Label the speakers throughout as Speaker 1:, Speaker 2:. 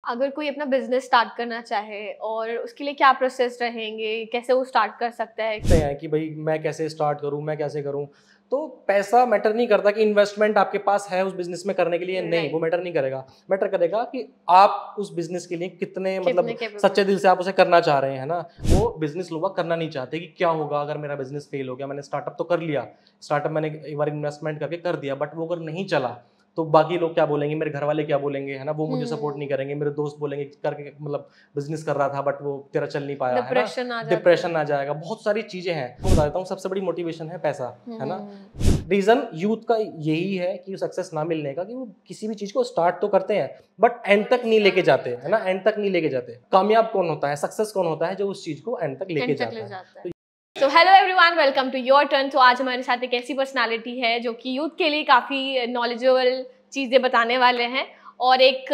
Speaker 1: अगर कोई अपना बिजनेस स्टार्ट करना चाहे और उसके लिए क्या प्रोसेस रहेंगे, कैसे वो स्टार्ट कर सकता है?
Speaker 2: सकते हैं कि भाई मैं कैसे स्टार्ट करूं, मैं कैसे करूं। तो पैसा मैटर नहीं करता कि इन्वेस्टमेंट आपके पास है उस बिजनेस में करने के लिए, नहीं, वो
Speaker 1: राइट।
Speaker 2: मैटर नहीं करेगा। मैटर करेगा कि आप उस बिजनेस के लिए कितने
Speaker 1: कितने
Speaker 2: मतलब
Speaker 1: कैपेबल
Speaker 2: सच्चे दिल
Speaker 1: है?
Speaker 2: से आप उसे करना चाह रहे हैं ना। वो बिजनेस लोग करना नहीं चाहते कि क्या होगा अगर मेरा बिजनेस फेल हो गया। मैंने स्टार्टअप तो कर लिया, स्टार्टअप मैंने एक बार इन्वेस्टमेंट करके कर दिया, बट वो अगर नहीं चला तो बाकी लोग क्या बोलेंगे, मेरे घर वाले क्या बोलेंगे, है ना। वो मुझे सपोर्ट नहीं करेंगे, मेरे दोस्त बोलेंगे करके मतलब बिजनेस कर रहा था बट वो तेरा चल नहीं पाया, है ना।
Speaker 1: डिप्रेशन आ जाता
Speaker 2: डिप्रेशन
Speaker 1: है।
Speaker 2: आ जाएगा, बहुत सारी चीजें हैं। मैं बता देता हूँ, सबसे बड़ी मोटिवेशन है पैसा, है ना।
Speaker 1: हम्म।
Speaker 2: रीजन यूथ का यही है कि सक्सेस ना मिलने का, कि वो किसी भी चीज को स्टार्ट तो करते हैं बट एंड तक नहीं लेके जाते, है ना। एंड तक नहीं लेके जाते। कामयाब कौन होता है, सक्सेस कौन होता है, जो उस चीज को एंड तक लेके
Speaker 1: एंड तक ले
Speaker 2: जाता है।
Speaker 1: जाता है। तो hello everyone, welcome to your turn. तो आज हमारे साथ एक ऐसी पर्सनालिटी है जो कि यूथ के लिए काफ़ी नॉलेजेबल चीज़ें बताने वाले हैं, और एक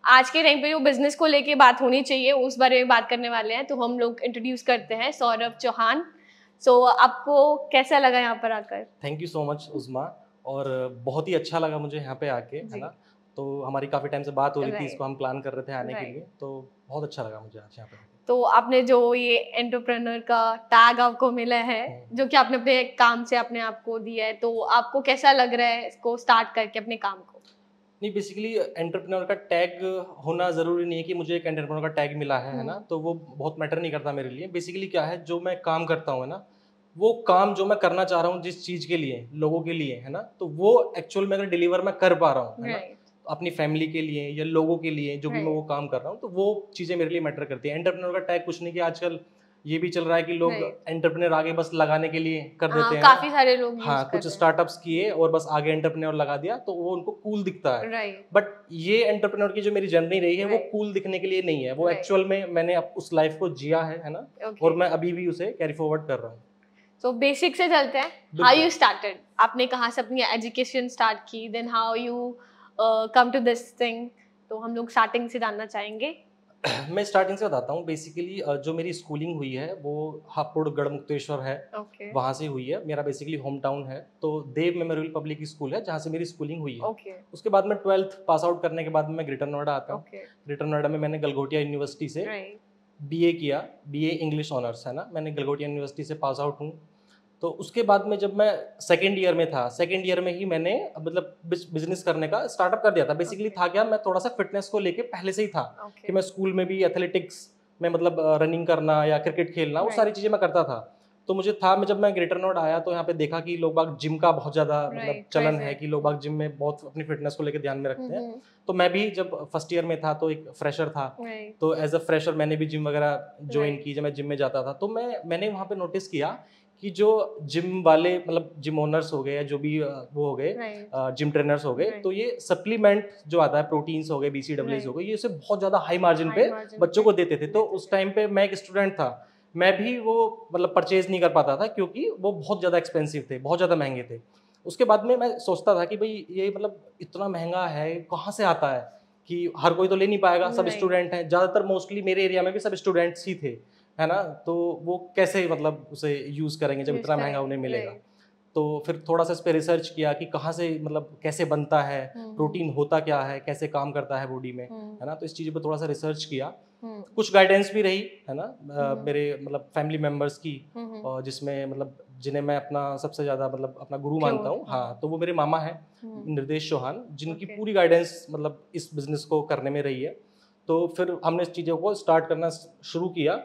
Speaker 1: आज के टाइम पे जो बिजनेस को लेके बात होनी चाहिए उस बारे में बात करने वाले हैं। तो हम लोग इंट्रोड्यूस करते हैं सौरभ चौहान। सो आपको कैसा लगा यहाँ पर आकर?
Speaker 2: थैंक यू सो मच उस्मा, और बहुत ही अच्छा लगा मुझे यहाँ पे आके, है
Speaker 1: जी।
Speaker 2: ना। तो हमारी काफ़ी टाइम से बात हो रही थी, इसको
Speaker 1: राइट।
Speaker 2: हम प्लान कर रहे थे आने के लिए,
Speaker 1: राइट।
Speaker 2: तो बहुत अच्छा लगा मुझे आज यहाँ पे।
Speaker 1: तो आपने जो ये एंटरप्रेन्योर का टैग आपको मिला है, जो कि आपने अपने काम से अपने आप को दिया है, तो आपको कैसा लग रहा है इसको स्टार्ट करके अपने काम को?
Speaker 2: नहीं, बेसिकली एंटरप्रेन्योर का टैग होना ज़रूरी नहीं है कि मुझे एक एंटरप्रेन्योर का टैग मिला है ना। तो वो बहुत मैटर नहीं करता मेरे लिए। बेसिकली क्या है, जो मैं काम करता हूँ, है ना, वो काम जो मैं करना चाह रहा हूँ जिस चीज़ के लिए, लोगों के लिए, है ना, तो वो एक्चुअल में अगर डिलीवर मैं कर पा रहा हूँ, है ना,
Speaker 1: राइट।
Speaker 2: अपनी फैमिली के लिए या लोगों के लिए जो भी मैं वो
Speaker 1: राइट।
Speaker 2: काम कर रहा हूँ, तो वो चीज़ें मेरे लिए मैटर करती है। एंटरप्रेन्योर का टैग कुछ नहीं, कि आजकल ये भी चल रहा है कि लोग
Speaker 1: राइट।
Speaker 2: एंटरप्रेन्योर आगे बस लगाने के लिए कर
Speaker 1: हाँ,
Speaker 2: देते हैं ना।
Speaker 1: काफी सारे लोग यूज
Speaker 2: हाँ,
Speaker 1: कर
Speaker 2: कुछ
Speaker 1: रहे हैं।
Speaker 2: स्टार्टअप्स किए और बस आगे एंटरप्रेन्योर लगा दिया, तो वो उनको कूल दिखता है।
Speaker 1: राइट।
Speaker 2: बट ये एंटरप्रेन्योर की जो मेरी जर्नी रही है, वो
Speaker 1: राइट।
Speaker 2: कूल दिखने के लिए नहीं है। वो
Speaker 1: राइट।
Speaker 2: एक्चुअल में मैंने उस लाइफ को जिया है ना।
Speaker 1: ओके।
Speaker 2: और मैं अभी भी उसे कैरी फॉरवर्ड कर रहा हूँ।
Speaker 1: तो बेसिक से चलते हैं। हाउ
Speaker 2: बिल्कुल।
Speaker 1: You started? आपने कहाँ से अपनी एजुकेशन स्टार्ट की, then how you come to this thing? तो हम लोग स्टार्टिंग से जानना चाहेंगे।
Speaker 2: मैं स्टार्टिंग से बताता हूँ। बेसिकली जो मेरी स्कूलिंग हुई है वो हापुड़ गढ़मुक्तेश्वर है,
Speaker 1: ओके।
Speaker 2: वहाँ से हुई है। मेरा बेसिकली होम टाउन है, तो देव मेमोरियल पब्लिक स्कूल है जहाँ से मेरी स्कूलिंग हुई है।
Speaker 1: ओके।
Speaker 2: उसके बाद में 12th पास आउट करने के बाद में मैं ग्रेटर नोएडा आता हूँ।
Speaker 1: ओके।
Speaker 2: ग्रेटर नोएडा में मैंने गलगोटिया यूनिवर्सिटी से
Speaker 1: राइट।
Speaker 2: बीए किया, बीए इंग्लिश ऑनर्स, है ना। मैंने गलगोटिया यूनिवर्सिटी से पास आउट हूँ। तो उसके बाद में जब मैं सेकेंड ईयर में था, सेकेंड ईयर में ही मैंने मतलब बिजनेस करने का स्टार्टअप कर दिया था। Basically
Speaker 1: Okay.
Speaker 2: था क्या, मैं थोड़ा सा फिटनेस को लेके पहले से ही था
Speaker 1: ओके।
Speaker 2: कि मैं स्कूल में भी एथलेटिक्स में मतलब रनिंग करना या क्रिकेट खेलना, वो सारी
Speaker 1: राइट।
Speaker 2: चीज़ें मैं करता था। तो मुझे था, मैं जब मैं ग्रेटर नोएडा आया तो यहाँ पे देखा कि लोग बाग जिम का बहुत ज़्यादा मतलब
Speaker 1: राइट।
Speaker 2: चलन
Speaker 1: क्रेज
Speaker 2: है,
Speaker 1: है।
Speaker 2: कि लोग बाग जिम में बहुत अपनी फिटनेस को लेकर ध्यान में रखते हैं।
Speaker 1: हम्म।
Speaker 2: तो मैं भी जब फर्स्ट ईयर में था तो एक फ्रेशर था,
Speaker 1: राइट।
Speaker 2: तो एज अ फ्रेशर मैंने भी जिम वगैरह ज्वाइन
Speaker 1: राइट।
Speaker 2: की। जब मैं जिम में जाता था तो मैंने वहाँ पे नोटिस किया कि जो जिम वाले मतलब जिम ओनर्स हो गए या जो भी वो हो गए,
Speaker 1: राइट।
Speaker 2: जिम ट्रेनर्स हो गए, तो
Speaker 1: राइट।
Speaker 2: ये सप्लीमेंट जो आता है, प्रोटीन्स हो गए, बीसीडब्ल्यूज हो
Speaker 1: राइट।
Speaker 2: गए, ये उसे बहुत ज़्यादा हाई मार्जिन
Speaker 1: हाई
Speaker 2: पे
Speaker 1: मार्जिन
Speaker 2: बच्चों
Speaker 1: पे
Speaker 2: को देते थे। तो
Speaker 1: देते
Speaker 2: उस
Speaker 1: थे।
Speaker 2: टाइम पे मैं एक स्टूडेंट था, मैं भी वो मतलब परचेज नहीं कर पाता था क्योंकि वो बहुत ज़्यादा एक्सपेंसिव थे, बहुत ज़्यादा महंगे थे। उसके बाद में मैं सोचता था कि भाई ये मतलब इतना महंगा है, कहाँ से आता है, कि हर कोई तो ले नहीं पाएगा, सब
Speaker 1: राइट।
Speaker 2: स्टूडेंट हैं, ज़्यादातर मोस्टली मेरे एरिया में भी सब स्टूडेंट्स ही थे, है ना। तो वो कैसे मतलब उसे यूज़ करेंगे जब
Speaker 1: यूज
Speaker 2: इतना महंगा उन्हें
Speaker 1: करेंगे।
Speaker 2: मिलेगा।
Speaker 1: राइट।
Speaker 2: तो फिर थोड़ा सा इस पे रिसर्च किया कि कहाँ से मतलब कैसे बनता है, प्रोटीन होता क्या है, कैसे काम करता है बॉडी में, है ना। तो इस चीज़ पे थोड़ा सा रिसर्च किया। कुछ गाइडेंस भी रही, है ना, मेरे मतलब फैमिली मेम्बर्स की, और जिसमें मतलब जिन्हें मैं अपना सबसे ज़्यादा मतलब अपना गुरु मानता हूँ, हाँ, तो वो मेरे मामा हैं, निर्देश चौहान, जिनकी
Speaker 1: ओके।
Speaker 2: पूरी गाइडेंस मतलब इस बिज़नेस को करने में रही है। तो फिर हमने इस चीज़ों को स्टार्ट करना शुरू किया।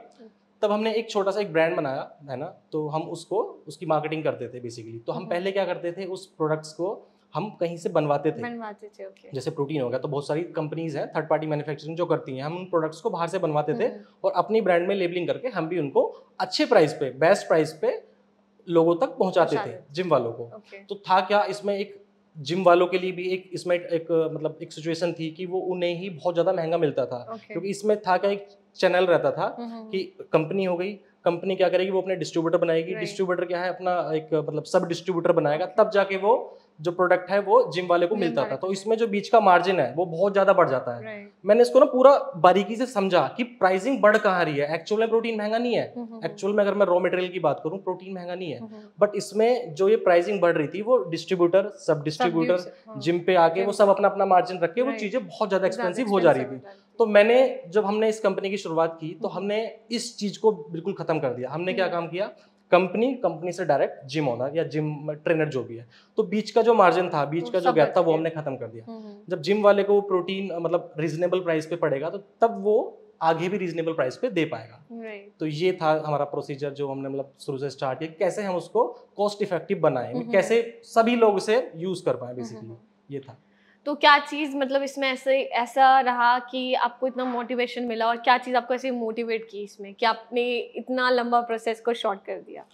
Speaker 2: तब हमने एक छोटा सा एक ब्रांड बनाया, है ना। तो हम उसकी मार्केटिंग करते थे बेसिकली। तो हम पहले क्या करते थे, उस प्रोडक्ट्स को हम कहीं से बनवाते थे।
Speaker 1: बनवाते थे। ओके।
Speaker 2: जैसे प्रोटीन हो गया, तो बहुत सारी कंपनीज हैं थर्ड पार्टी मैन्युफैक्चरिंग जो करती हैं, हम उन प्रोडक्ट्स को बाहर से बनवाते थे और अपनी ब्रांड में लेबलिंग करके हम भी उनको अच्छे प्राइस पे, बेस्ट प्राइस पे लोगों तक पहुंचाते थे, जिम वालों को।
Speaker 1: ओके।
Speaker 2: तो था क्या, इसमें एक जिम वालों के लिए भी एक इसमें एक मतलब एक सिचुएशन थी कि वो उन्हें ही बहुत ज़्यादा महंगा मिलता था।
Speaker 1: ओके।
Speaker 2: क्योंकि इसमें था क्या, एक चैनल रहता था कि कंपनी हो गई, कंपनी क्या करेगी, वो अपने डिस्ट्रीब्यूटर बनाएगी,
Speaker 1: Right.
Speaker 2: डिस्ट्रीब्यूटर क्या है अपना एक मतलब सब डिस्ट्रीब्यूटर बनाएगा,
Speaker 1: Okay.
Speaker 2: तब जाके वो जो प्रोडक्ट है वो जिम वाले को
Speaker 1: जिम
Speaker 2: मिलता
Speaker 1: वाले
Speaker 2: था।
Speaker 1: को
Speaker 2: तो इसमें जो बीच का मार्जिन है वो बहुत ज़्यादा बढ़ जाता है।
Speaker 1: राइट।
Speaker 2: मैंने इसको ना पूरा बारीकी से समझा कि प्राइसिंग बढ़ कहाँ रही है। एक्चुअल में प्रोटीन महंगा नहीं है, एक्चुअल में अगर मैं रॉ मटेरियल की बात करूँ, प्रोटीन महंगा नहीं है, बट इसमें जो ये प्राइसिंग बढ़ रही थी वो डिस्ट्रीब्यूटर, सब डिस्ट्रीब्यूटर, जिम पे आके वो सब अपना अपना मार्जिन रख के वो चीज़ें बहुत ज़्यादा एक्सपेंसिव हो जा रही थी। तो मैंने जब हमने इस कंपनी की शुरुआत की तो हमने इस चीज को बिल्कुल खत्म कर दिया। हमने क्या काम किया, कंपनी से डायरेक्ट जिम ओनर या जिम ट्रेनर जो भी है, तो बीच का जो मार्जिन था, बीच का जो गैप था, वो हमने खत्म कर दिया। जब जिम वाले को प्रोटीन मतलब रीजनेबल प्राइस पे पड़ेगा तो तब वो आगे भी रीजनेबल प्राइस पे दे पाएगा। तो ये था हमारा प्रोसीजर जो हमने मतलब शुरू से स्टार्ट किया, कैसे हम उसको कॉस्ट इफेक्टिव बनाएं, कैसे सभी लोग उसे यूज कर पाए, बेसिकली ये था।
Speaker 1: तो क्या चीज मतलब इसमें ऐसा रहा कि आपको इतना मोटिवेशन मिला, और क्या चीज आपको ऐसे मोटिवेट की इसमें कि आपने इतना लंबा प्रोसेस को शॉर्ट कर दिया?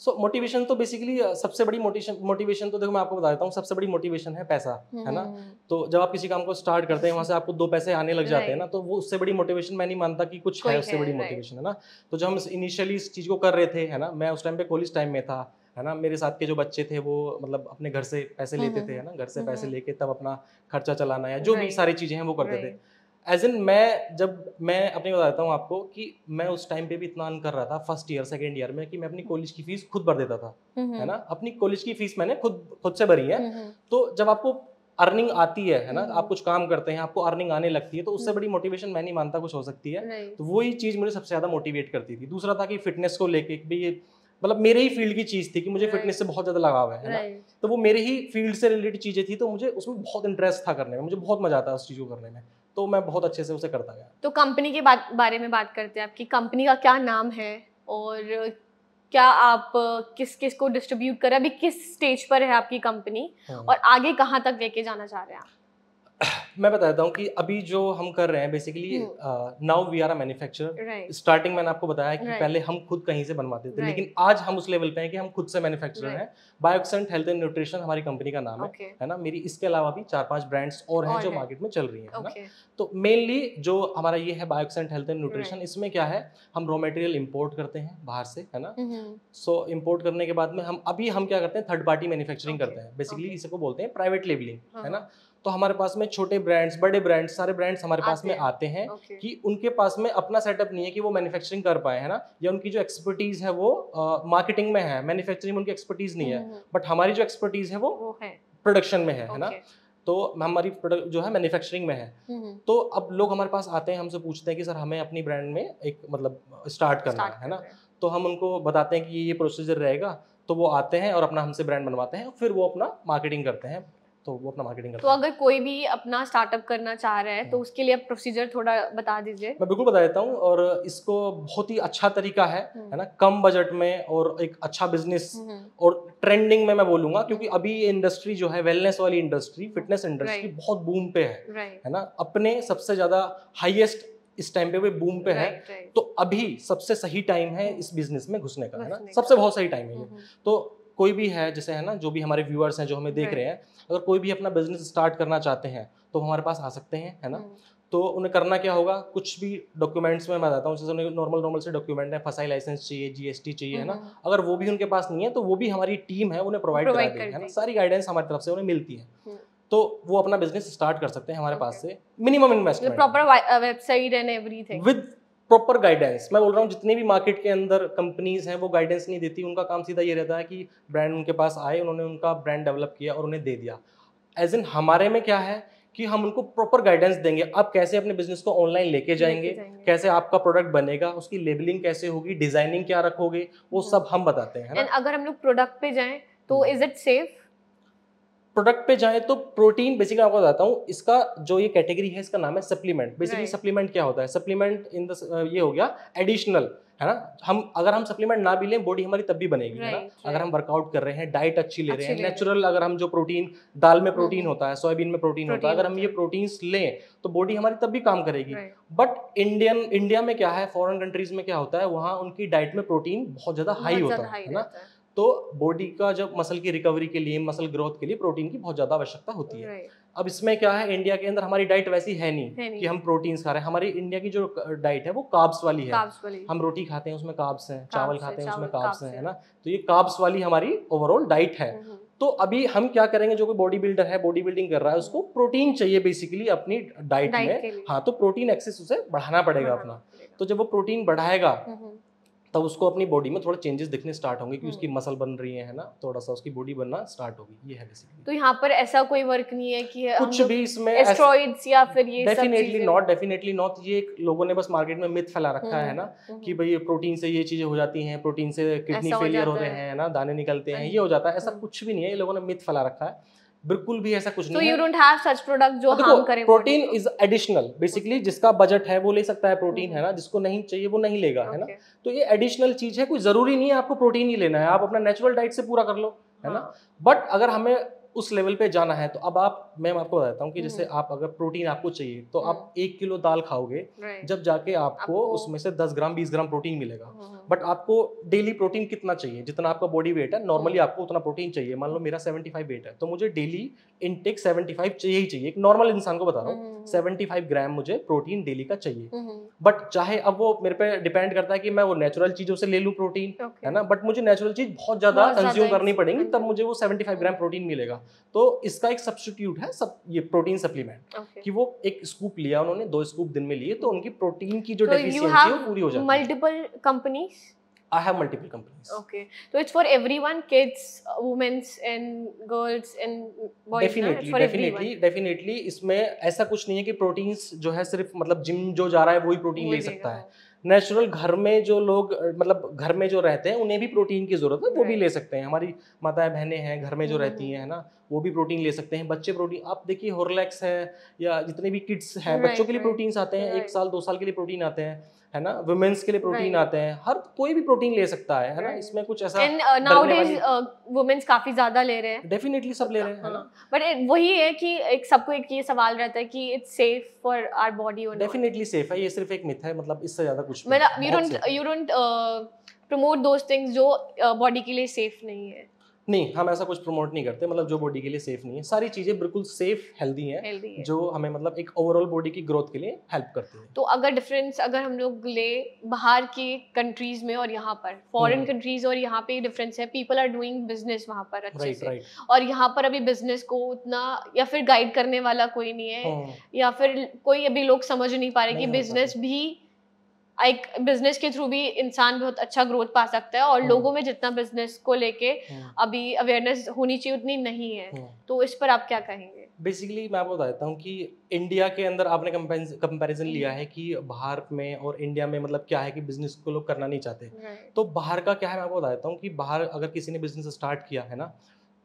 Speaker 2: मोटिवेशन तो बेसिकली सबसे बड़ी मोटिवेशन तो देखो मैं आपको बता देता हूँ, सबसे बड़ी मोटिवेशन है पैसा, है ना। तो जब आप किसी काम को स्टार्ट करते हैं, वहां से आपको 2 पैसे आने लग जाते हैं ना, तो वो उससे बड़ी मोटिवेशन मैं नहीं मानता कि कुछ है उससे बड़ी मोटिवेशन, है ना। तो जब हम इनिशियली इस चीज को कर रहे थे, है ना, मैं उस टाइम पे कॉलेज टाइम में था, है ना, मेरे साथ के जो बच्चे थे वो मतलब अपने घर से पैसे लेते थे, है ना, घर से पैसे लेके तब अपना खर्चा चलाना या जो भी सारी चीजें हैं वो करते थे। एज इन मैं अपनी बताता हूँ आपको कि मैं उस टाइम पे भी इतना अर्न कर रहा था फर्स्ट ईयर सेकेंड ईयर में कि मैं अपनी कॉलेज की फीस खुद भर देता था, है ना। अपनी कॉलेज की फीस मैंने खुद से भरी है। तो जब आपको अर्निंग आती है ना, आप कुछ काम करते हैं, आपको अर्निंग आने लगती है, तो उससे बड़ी मोटिवेशन मैं नहीं मानता कुछ हो सकती है। तो वही चीज मुझे सबसे ज्यादा मोटिवेट करती थी। दूसरा था कि फिटनेस को लेके भी ये मतलब मेरे ही फील्ड की चीज थी कि मुझे फिटनेस से बहुत ज्यादा लगाव है ना। तो वो मेरे ही फील्ड से रिलेटेड चीजें थी, तो मुझे उसमें बहुत इंटरेस्ट था करने में, मुझे बहुत मजा आता उस चीज को करने में, तो मैं बहुत अच्छे से उसे करता गया।
Speaker 1: तो कंपनी के बारे में बात करते हैं। आपकी कंपनी का क्या नाम है और क्या आप किस को डिस्ट्रीब्यूट कर रहे हैं, अभी किस स्टेज पर है आपकी कंपनी, और आगे कहाँ तक लेके जाना चाह रहे हैं आप?
Speaker 2: मैं बताता हूँ कि अभी जो हम कर रहे हैं basically now we are a manufacturer. Starting मैंने आपको बताया कि पहले हम खुद कहीं से बनवाते थे, लेकिन आज हम उस लेवल पे हैं कि हम खुद से मैन्युफैक्चरर हैं। बायोक्सेंट हेल्थ एंड न्यूट्रिशन हमारी कंपनी का नाम है ना। मेरी इसके अलावा भी 4-5 ब्रांड्स और हैं जो मार्केट में चल रही हैं, है ना। तो मेनली जो हमारा ये है बायोक्सेंट हेल्थ एंड न्यूट्रिशन, इसमें क्या है, हम रॉ मटेरियल इंपोर्ट करते हैं बाहर से, है ना। सो इंपोर्ट करने के बाद में हम क्या करते हैं, थर्ड पार्टी मैन्युफैक्चरिंग करते हैं, बेसिकली इसे को बोलते हैं प्राइवेट लेबलिंग, है ना। तो हमारे पास में छोटे ब्रांड्स, बड़े ब्रांड्स, सारे ब्रांड्स हमारे पास में आते हैं कि उनके पास में अपना सेटअप नहीं है कि वो मैन्युफैक्चरिंग कर पाए, है ना, या उनकी जो एक्सपर्टीज है वो मार्केटिंग में है, मैन्युफैक्चरिंग में उनकी एक्सपर्टीज नहीं है, बट हमारी जो एक्सपर्टीज है वो प्रोडक्शन में है ना। तो हमारी प्रोडक्ट जो है मैन्युफैक्चरिंग में है। तो अब लोग हमारे पास आते हैं, हमसे पूछते हैं कि सर हमें अपनी ब्रांड में एक मतलब स्टार्ट करना है ना। तो हम उनको बताते हैं कि ये प्रोसीजर रहेगा, तो वो आते हैं और अपना हमसे ब्रांड बनवाते हैं, फिर वो अपना मार्केटिंग करते हैं। तो वो अपना मार्केटिंग करते हैं।
Speaker 1: तो अगर कोई भी अपना स्टार्टअप करना चाह रहा है तो उसके लिए प्रोसीजर थोड़ा बता दीजिए।
Speaker 2: मैं बिल्कुल बता देता हूँ, और इसको बहुत ही अच्छा तरीका है ना, कम बजट में और एक अच्छा बिजनेस और ट्रेंडिंग में मैं बोलूंगा, क्योंकि अभी ये इंडस्ट्री जो है वेलनेस वाली इंडस्ट्री, फिटनेस इंडस्ट्री बहुत बूम पे है ना। अपने सबसे ज्यादा हाईएस्ट इस टाइम पे वो बूम पे है। तो अभी सबसे सही टाइम है इस बिजनेस में घुसने का, है ना, सबसे बहुत सही टाइम है ये। तो कोई भी है जैसे, है ना, जो भी हमारे व्यूअर्स हैं जो हमें देख रहे हैं, अगर कोई भी अपना बिजनेस स्टार्ट करना चाहते हैं तो हमारे पास आ सकते हैं, है ना। तो उन्हें करना क्या होगा, कुछ भी डॉक्यूमेंट्स में मैं बताता हूँ, जैसे उन्हें नॉर्मल से डॉक्यूमेंट है, फसाई लाइसेंस चाहिए, जीएसटी चाहिए, है ना। अगर वो भी उनके पास नहीं है तो वो भी हमारी टीम है उन्हें प्रोवाइड करा देगी, है ना। सारी गाइडेंस हमारी तरफ से उन्हें मिलती है, तो वो अपना बिजनेस स्टार्ट कर सकते हैं हमारे पास से। Minimum investment,
Speaker 1: proper website and everything
Speaker 2: with proper guidance. मैं बोल रहा हूँ जितनी भी मार्केट के अंदर कंपनीज हैं वो गाइडेंस नहीं देती, उनका काम सीधा ये रहता है कि ब्रांड उनके पास आए, उन्होंने उनका ब्रांड डेवलप किया और उन्हें दे दिया। एज इन हमारे में क्या है कि हम उनको प्रॉपर गाइडेंस देंगे, आप कैसे अपने बिजनेस को ऑनलाइन लेके जाएंगे, कैसे आपका प्रोडक्ट बनेगा, उसकी लेबलिंग कैसे होगी, डिजाइनिंग क्या रखोगे, वो सब हम बताते हैं, है ना।
Speaker 1: अगर हम लोग प्रोडक्ट पे जाएं तो इज इट सेफ?
Speaker 2: प्रोडक्ट पे जाए तो प्रोटीन बेसिकली आपको बताता हूँ, इसका जो ये कैटेगरी है इसका नाम है सप्लीमेंट। बेसिकली सप्लीमेंट क्या होता है, सप्लीमेंट इन द ये हो गया एडिशनल, है ना। अगर हम सप्लीमेंट ना भी लें बॉडी हमारी तब भी बनेगी, है ना। अगर हम वर्कआउट कर रहे हैं, डाइट अच्छी ले रहे हैं, नेचुरल, अगर हम जो प्रोटीन, दाल में प्रोटीन होता है, सोयाबीन में प्रोटीन होता है, अगर हम ये प्रोटीन्स लें तो बॉडी हमारी तब भी काम करेगी। बट इंडिया में क्या है, फॉरेन कंट्रीज में क्या होता है, वहाँ उनकी डाइट में प्रोटीन बहुत ज्यादा हाई होता है ना। तो बॉडी का जब मसल की रिकवरी के लिए, मसल ग्रोथ के लिए प्रोटीन की बहुत ज्यादा आवश्यकता होती है। अब इसमें क्या है, इंडिया के अंदर हमारी डाइट वैसी है नहीं कि हम प्रोटीन्स खा रहे हैं। हमारी इंडिया की जो डाइट है वो कार्ब्स वाली है। हम रोटी खाते हैं उसमें कार्ब्स हैं, चावल खाते हैं उसमें कार्ब्स हैं, है ना। तो ये कार्ब्स वाली हमारी ओवरऑल डाइट है। तो अभी हम क्या करेंगे, जो कोई बॉडी बिल्डर है, बॉडी बिल्डिंग कर रहा है, उसको प्रोटीन चाहिए बेसिकली अपनी डाइट में। हाँ, तो प्रोटीन एक्सेस उसे बढ़ाना पड़ेगा अपना। तो जब वो प्रोटीन बढ़ाएगा तब उसको अपनी बॉडी में थोड़ा चेंजेस दिखने स्टार्ट होंगे कि उसकी मसल बन रही है ना, थोड़ा सा उसकी बॉडी बनना स्टार्ट होगी। ये है बेसिकली।
Speaker 1: तो यहाँ पर ऐसा कोई वर्क नहीं है कि
Speaker 2: कुछ भी इसमें
Speaker 1: एस्टेरॉइड्स या फिर ये सब चीजें?
Speaker 2: Definitely not. ये लोगों ने बस मार्केट में मिथ फैला रखा है ना कि भाई प्रोटीन से ये चीजें हो जाती हैं, प्रोटीन से किडनी फेलियर हो रहे हैं ना, दाने निकलते हैं, ये हो जाता है। ऐसा कुछ भी नहीं है, ये लोगों ने मिथ फैला रखा है, बिल्कुल भी ऐसा कुछ नहीं है।
Speaker 1: So you don't have such product जो हार्म करे।
Speaker 2: प्रोटीन इज एडिशनल, बेसिकली जिसका बजट है वो ले सकता है प्रोटीन, है ना, जिसको नहीं चाहिए वो नहीं लेगा, है ना। तो ये एडिशनल चीज है, कोई जरूरी नहीं है आपको प्रोटीन ही लेना है, आप अपना नेचुरल डाइट से पूरा कर लो, है ना। बट अगर हमें उस लेवल पे जाना है तो अब मैं आपको बताता हूँ कि जैसे आप अगर प्रोटीन आपको चाहिए तो आप 1 किलो दाल खाओगे, जब जाके आपको उसमें से 10 ग्राम 20 ग्राम प्रोटीन मिलेगा। बट आपको डेली प्रोटीन कितना चाहिए, जितना आपका बॉडी वेट है नॉर्मली आपको उतना प्रोटीन चाहिए। मान लो मेरा 75 वेट है तो मुझे डेली इनटेक 75 चाहिए ही चाहिए। एक नॉर्मल इंसान को बता रहा हूँ 75 ग्राम मुझे प्रोटीन डेली का चाहिए। बट चाहे अब वो मेरे पे डिपेंड करता है कि मैं वो नेचुरल चीजों से ले लूँ प्रोटीन, है ना, बट मुझे नेचुरल चीज बहुत ज्यादा कंज्यूम करनी पड़ेगी तब मुझे वो 75 ग्राम प्रोटीन मिलेगा। तो इसका एक सब्स्टिट्यूट है ये प्रोटीन सप्लीमेंट, कि वो एक स्कूप लिया उन्होंने, 2 स्कूप दिन में लिए तो उनकी प्रोटीन की जो डेफिशिएंसी है वो पूरी हो जाती है।
Speaker 1: Multiple companies? I
Speaker 2: have multiple companies.
Speaker 1: Okay, so it's for everyone, kids, women's and girls and boys.
Speaker 2: Definitely इसमें ऐसा कुछ नहीं है कि प्रोटीन्स जो है सिर्फ मतलब जिम जो जा रहा है वही प्रोटीन ले सकता है। नेचुरल घर में जो लोग मतलब घर में जो रहते हैं उन्हें भी प्रोटीन की जरूरत है, वो भी ले सकते हैं। हमारी माताएं बहनें हैं घर में जो रहती हैं, है ना, वो भी प्रोटीन ले सकते हैं। बच्चे प्रोटीन, आप देखिए हॉर्लिक्स है या जितने भी किड्स हैं बच्चों के लिए प्रोटीन्स आते हैं, 1 साल 2 साल के लिए प्रोटीन आते हैं, है ना, वुमेन्स के लिए प्रोटीन आते हैं, हर कोई भी प्रोटीन ले सकता है ना, इसमें कुछ ऐसा।
Speaker 1: नाउडेज वुमेन्स काफी ज्यादा ले रहे हैं,
Speaker 2: डेफिनेटली सब ले रहे हैं, है ना।
Speaker 1: बट वही है कि एक सबको एक ये सवाल रहता है कि it's safe for our body और
Speaker 2: डेफिनेटली सेफ है, ये सिर्फ एक मिथ है, मतलब इससे ज्यादा कुछ नहीं।
Speaker 1: You don't promote those things जो बॉडी के लिए सेफ नहीं है।
Speaker 2: नहीं, हम ऐसा कुछ प्रमोट नहीं करते, मतलब जो बॉडी के लिए सेफ नहीं है। सारी चीजें बिल्कुल सेफ हेल्दी हैं, जो हमें मतलब एक ओवरऑल बॉडी की ग्रोथ के लिए हेल्प करती है।
Speaker 1: तो अगर हम लोग ले बाहर की कंट्रीज में और यहाँ पर फॉरेन कंट्रीज और यहाँ पे डिफरेंस है, पीपल आर डूइंग बिजनेस वहाँ पर अच्छे से, और यहाँ पर अभी बिजनेस को उतना या फिर गाइड करने वाला कोई नहीं है, या फिर कोई अभी लोग समझ नहीं पा रहे कि बिजनेस भी एक बिजनेस के थ्रू भी इंसान बहुत अच्छा ग्रोथ पा सकता है, और लोगों में जितना बिजनेस को लेके अभी अवेयरनेस होनी चाहिए उतनी नहीं है। तो इस पर आप क्या कहेंगे?
Speaker 2: बेसिकली मैं आपको बताता हूँ कि इंडिया के अंदर आपने कंपैरिजन लिया है कि बाहर में और इंडिया में मतलब क्या है कि बिजनेस को लोग करना नहीं चाहते। तो बाहर का क्या है मैं आपको बताता हूँ कि बाहर अगर किसी ने बिजनेस स्टार्ट किया है ना,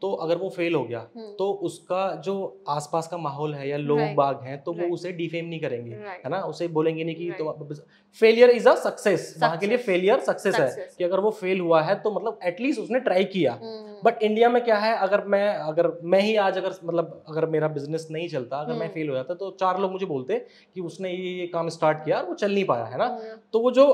Speaker 2: तो अगर वो फेल हो गया तो उसका जो आसपास का माहौल है या लोग बाग हैं तो वो उसे डिफेम नहीं करेंगे, है ना, उसे बोलेंगे नहीं कि तो फेलियर इज अ सक्सेस। वहाँ के लिए फेलियर सक्सेस है कि अगर वो फेल हुआ है तो मतलब एटलीस्ट उसने ट्राई किया। बट इंडिया में क्या है, अगर मैं ही आज अगर मेरा बिजनेस नहीं चलता, अगर मैं फेल हो जाता तो 4 लोग मुझे बोलते कि उसने ये काम स्टार्ट किया और वो चल नहीं पाया, है ना। तो वो जो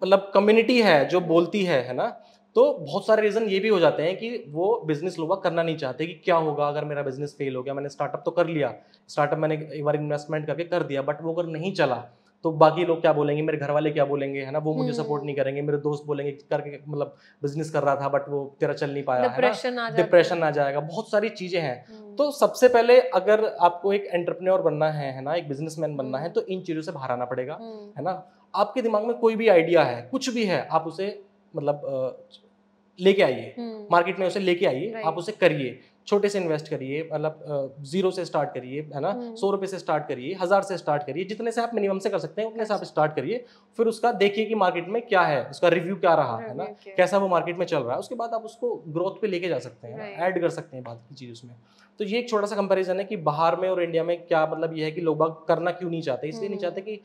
Speaker 2: मतलब कम्युनिटी है जो बोलती है ना, तो बहुत सारे रीजन ये भी हो जाते हैं कि वो बिजनेस लोग करना नहीं चाहते कि क्या होगा अगर मेरा बिजनेस फेल हो गया। मैंने स्टार्टअप तो कर लिया, स्टार्टअप मैंने एक बार इन्वेस्टमेंट करके कर दिया, बट वो अगर नहीं चला तो बाकी लोग क्या बोलेंगे, मेरे घर वाले क्या बोलेंगे, है ना, वो मुझे सपोर्ट नहीं करेंगे, मेरे दोस्त बोलेंगे करके मतलब बिजनेस कर रहा था बट वो तेरा चल नहीं पाया, डिप्रेशन आ जाएगा, बहुत सारी चीजें हैं। तो सबसे पहले अगर आपको एक एंटरप्रेन्योर बनना है ना, एक बिजनेसमैन बनना है, तो इन चीजों से बाहर आना पड़ेगा, है ना। आपके दिमाग में कोई भी आइडिया है, कुछ भी है, आप उसे मतलब लेके आइए, मार्केट में उसे लेके आइए, आप उसे करिए, छोटे से इन्वेस्ट करिए, मतलब 0 से स्टार्ट करिए, है ना, 100 रुपए से स्टार्ट करिए, 1000 से स्टार्ट करिए, जितने से आप मिनिमम से कर सकते हैं उतने से आप स्टार्ट करिए। फिर उसका देखिए कि मार्केट में क्या है, उसका रिव्यू क्या रहा, है ना, कैसा वो मार्केट में चल रहा है, उसके बाद आप उसको ग्रोथ पे लेके जा सकते हैं, ऐड कर सकते हैं बात की चीज उसमें। तो ये एक छोटा सा कंपैरिजन है कि बाहर में और इंडिया में क्या मतलब ये है कि लोग बाग करना क्यों नहीं चाहते। इसलिए नहीं चाहते कि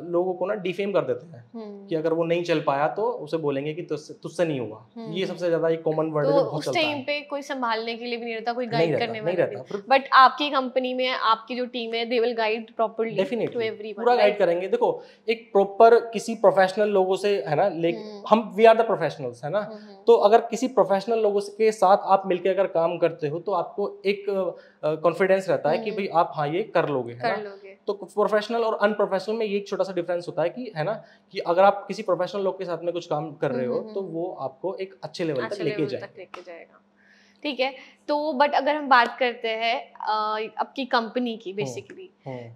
Speaker 2: लोगों को ना डिफेम कर देते हैं कि अगर वो नहीं चल पाया तो उसे बोलेंगे कि तुझसे नहीं हुआ। ये सबसे ज्यादा एक कॉमन वर्ड है जो बहुत चलता है। उस टाइम पे
Speaker 1: कोई संभालने के लिए भी नहीं रहता, कोई गाइड करने वाला नहीं रहता। बट आपकी कंपनी में आपकी जो टीम है they will guide properly to everyone,
Speaker 2: पूरा गाइड करेंगे। देखो एक प्रॉपर किसी प्रोफेशनल लोगों से, है ना, हम वी आर द प्रोफेशनल्स, है ना, तो अगर किसी प्रोफेशनल लोगों के साथ आप मिलकर अगर काम करते हो तो आपको एक कॉन्फिडेंस रहता है कि भाई आप हाँ ये कर लोगे, है ना। तो प्रोफेशनल और अनप्रोफेशनल में ये एक छोटा सा डिफरेंस होता है कि, है ना, कि अगर आप किसी प्रोफेशनल लोग के साथ में कुछ काम कर रहे हो तो वो आपको एक अच्छे लेवल तक लेके
Speaker 1: जाएगा। ठीक है, तो बट अगर हम बात करते हैं आपकी कंपनी की बेसिकली,